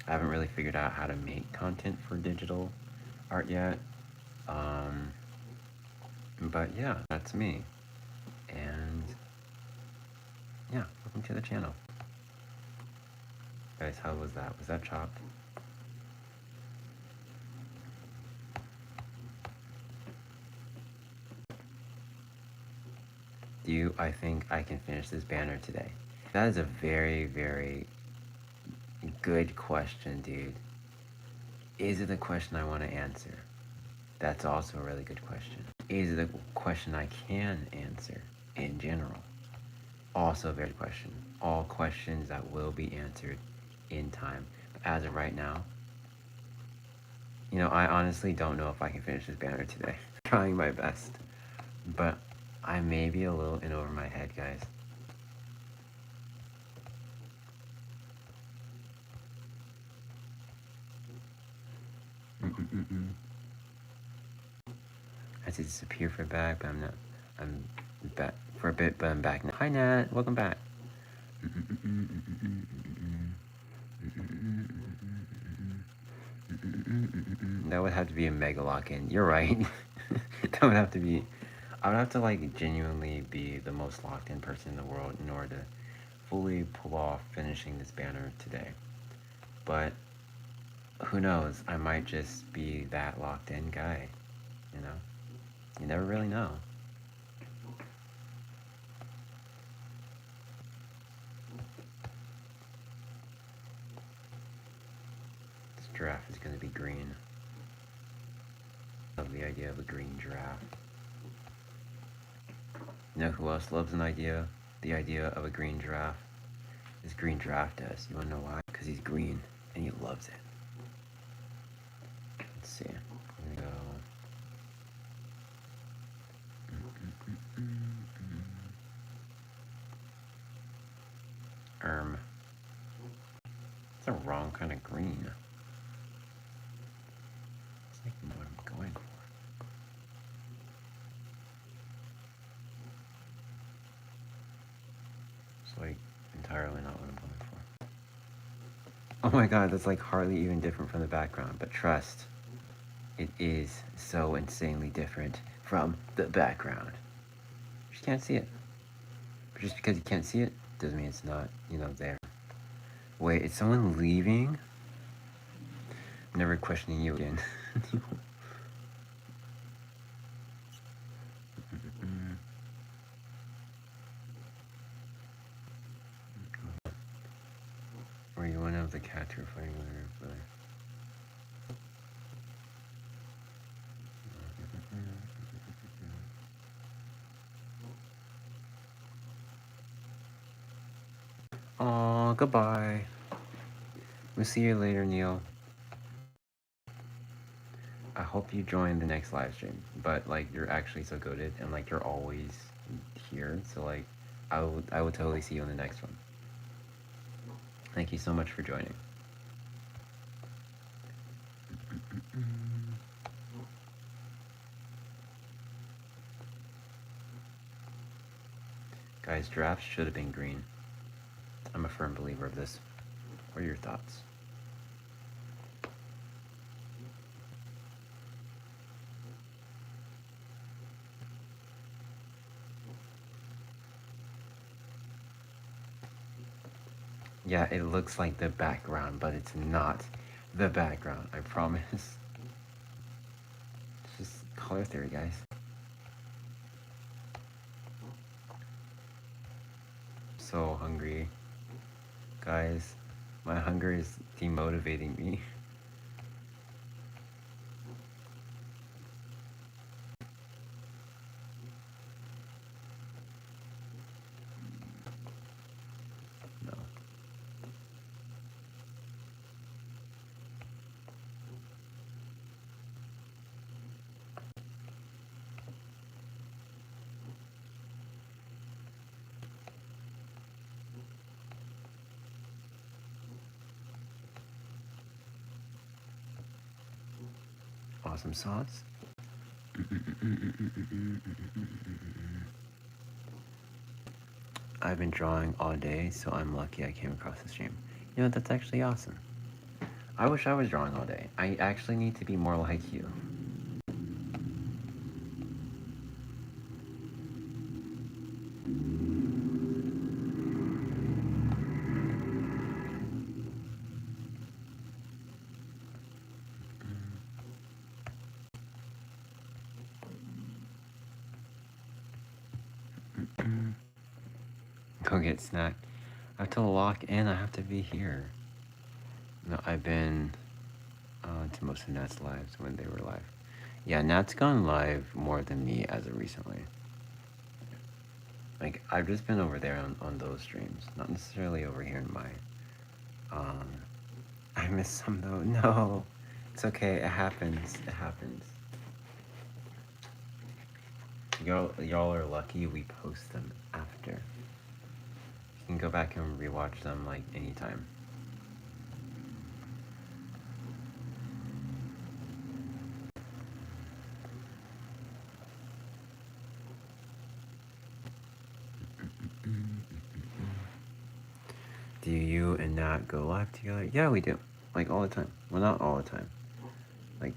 I haven't really figured out how to make content for digital art yet. But yeah, that's me. And yeah, welcome to the channel. Guys, how was that? Was that chopped? Do I think I can finish this banner today? That is a very, very good question, dude. Is it a question I want to answer? That's also a really good question. Is it a question I can answer in general? Also a very good question. All questions that will be answered in time. But as of right now, I honestly don't know if I can finish this banner today. I'm trying my best. But I may be a little in over my head, guys. I had to disappear for a bit, but I'm back for a bit, but I'm back now. Hi, Nat. Welcome back. That would have to be a mega lock-in. You're right. That would have to be... I would have to, like, genuinely be the most locked-in person in the world in order to fully pull off finishing this banner today. But who knows? I might just be that locked-in guy, You never really know. This giraffe is going to be green. I love the idea of a green giraffe. You know who else loves the idea of a green giraffe? This green giraffe does. You wanna know why? Because he's green and he loves it. Let's see. I'm gonna go. It's the wrong kind of green. It's like what I'm going for. It's like entirely not what I'm going for. Oh my god, that's like hardly even different from the background, but trust, it is so insanely different from the background. just can't see it. But just because you can't see it doesn't mean it's not, you know, there. Wait, is someone leaving? I'm never questioning you again. Were you one of the cats who were fighting with her brother? Aw, goodbye. We'll see you later, Neil. I hope you join the next live stream. But like, you're actually so goated, and like, you're always here. So like, I would totally see you in the next one. Thank you so much for joining. Guys, drafts should have been green. I'm a firm believer of this. What are your thoughts? Yeah, it looks like the background, but it's not the background, I promise. It's just color theory, guys. So hungry. Guys, my hunger is demotivating me. No. Awesome sauce. I've been drawing all day, so I'm lucky I came across the stream. You know, that's actually awesome. I wish I was drawing all day. I actually need to be more like you. Go get snacked. I have to lock in. I have to be here. No, I've been to most of Nat's lives when they were live. Yeah, Nat's gone live more than me as of recently. Like, I've just been over there on those streams, not necessarily over here in my... I miss some though. No, it's okay. It happens. It happens. Y'all are lucky we post them after. You can go back and rewatch them like anytime. Do you and Nat go live together? Yeah, we do. Like all the time. Well, not all the time. Like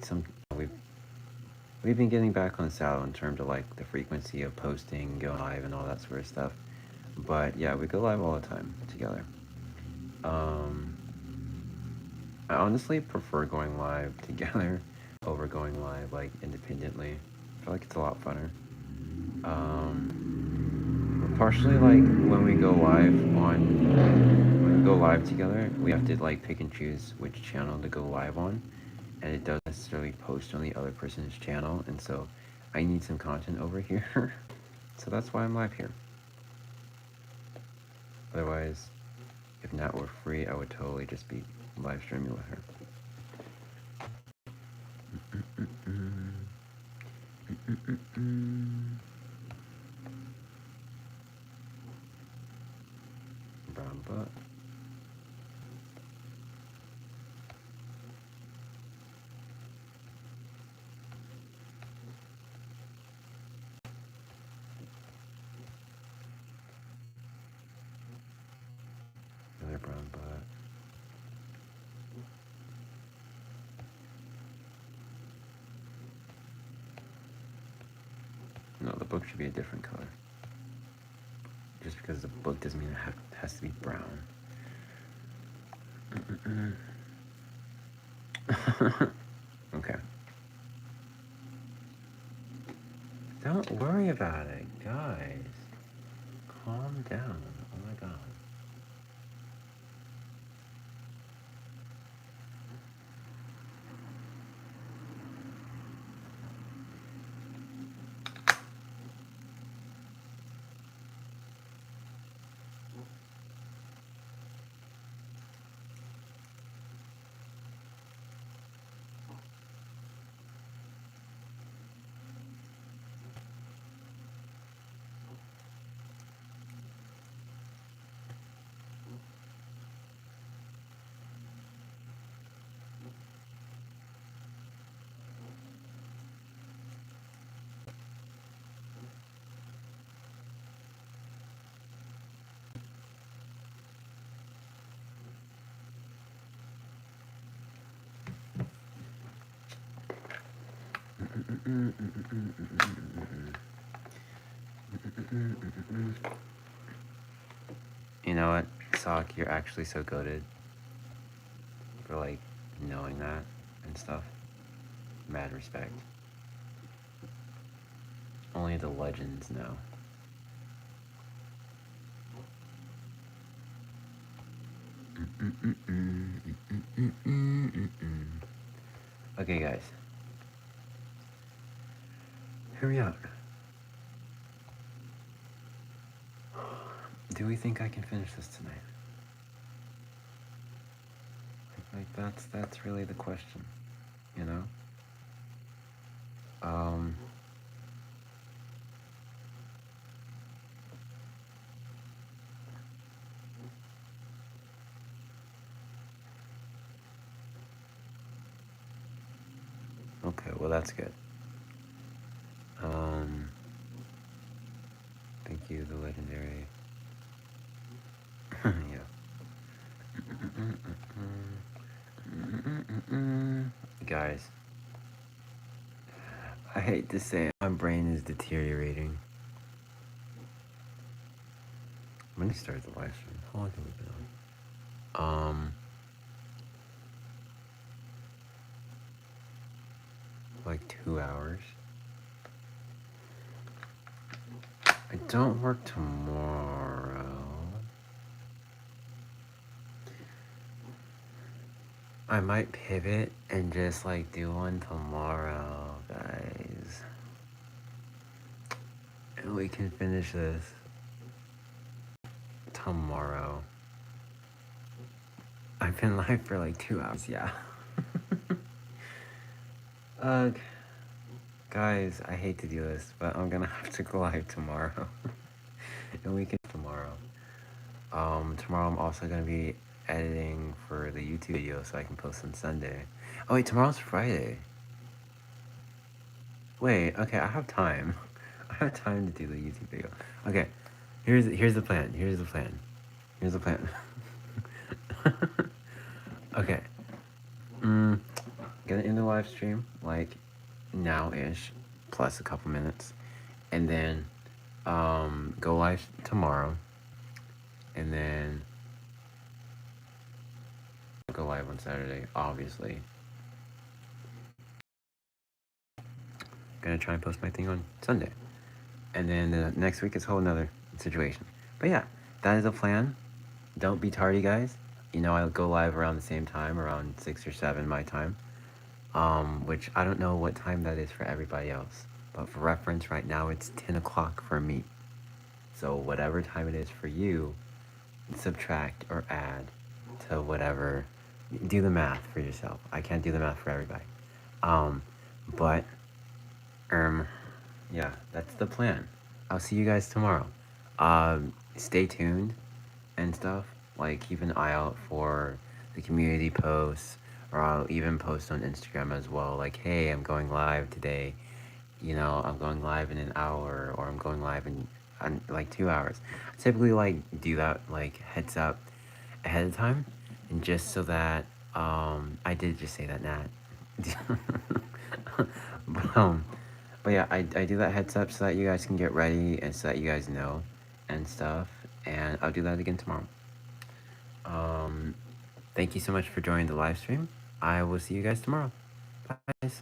we've been getting back on saddle in terms of like the frequency of posting, going live, and all that sort of stuff. But yeah, we go live all the time together. I honestly prefer going live together over going live like independently. I feel like it's a lot funner. Partially like when we go live together, we have to like pick and choose which channel to go live on, and it doesn't necessarily post on the other person's channel, and so I need some content over here. So that's why I'm live here. Otherwise, if Nat were free, I would totally just be live streaming with her. Brown butt. Another brown butt. No, the book should be a different color. because the book doesn't mean it has to be brown. Okay. Don't worry about it, guys. Calm down. Oh my god. You know what, Sock, you're actually so goated for like knowing that and stuff. Mad respect. Only the legends know. Okay, guys. Hear me out. Do we think I can finish this tonight? Like that's really the question, you know? Okay, well that's good. Thank you, the legendary. Yeah. Guys, I hate to say it, my brain is deteriorating. When did you start the live stream? How long have we been on? Like 2 hours. I don't work tomorrow. I might pivot and just like do one tomorrow, guys. And we can finish this tomorrow. I've been live for like 2 hours, yeah. Guys, I hate to do this, but I'm gonna have to go live tomorrow. And we can tomorrow. Tomorrow I'm also gonna be editing for the YouTube video so I can post on Sunday. Oh wait, tomorrow's Friday. Wait, okay, I have time. I have time to do the YouTube video. Okay, here's the plan. Here's the plan. Here's the plan. Okay. Gonna end the live stream like now-ish, plus a couple minutes, and then go live tomorrow, and then go live on Saturday, obviously. Gonna try and post my thing on Sunday, and then the next week is a whole nother situation. But yeah, that is a plan. Don't be tardy, guys. You know, I'll go live around the same time, around 6 or 7 my time, which I don't know what time that is for everybody else, but for reference right now it's 10 o'clock for me. So whatever time it is for you, subtract or add to whatever. Do the math for yourself. I can't do the math for everybody. But yeah, that's the plan. I'll see you guys tomorrow. Stay tuned and stuff. Like, keep an eye out for the community posts, or I'll even post on Instagram as well. Like, hey, I'm going live today. You know, I'm going live in an hour, or I'm going live in like 2 hours. I typically like do that like heads up ahead of time, and just so that I did just say that, Nat. but yeah, I do that heads up so that you guys can get ready and so that you guys know and stuff. and I'll do that again tomorrow. Thank you so much for joining the live stream. I will see you guys tomorrow. Bye, guys.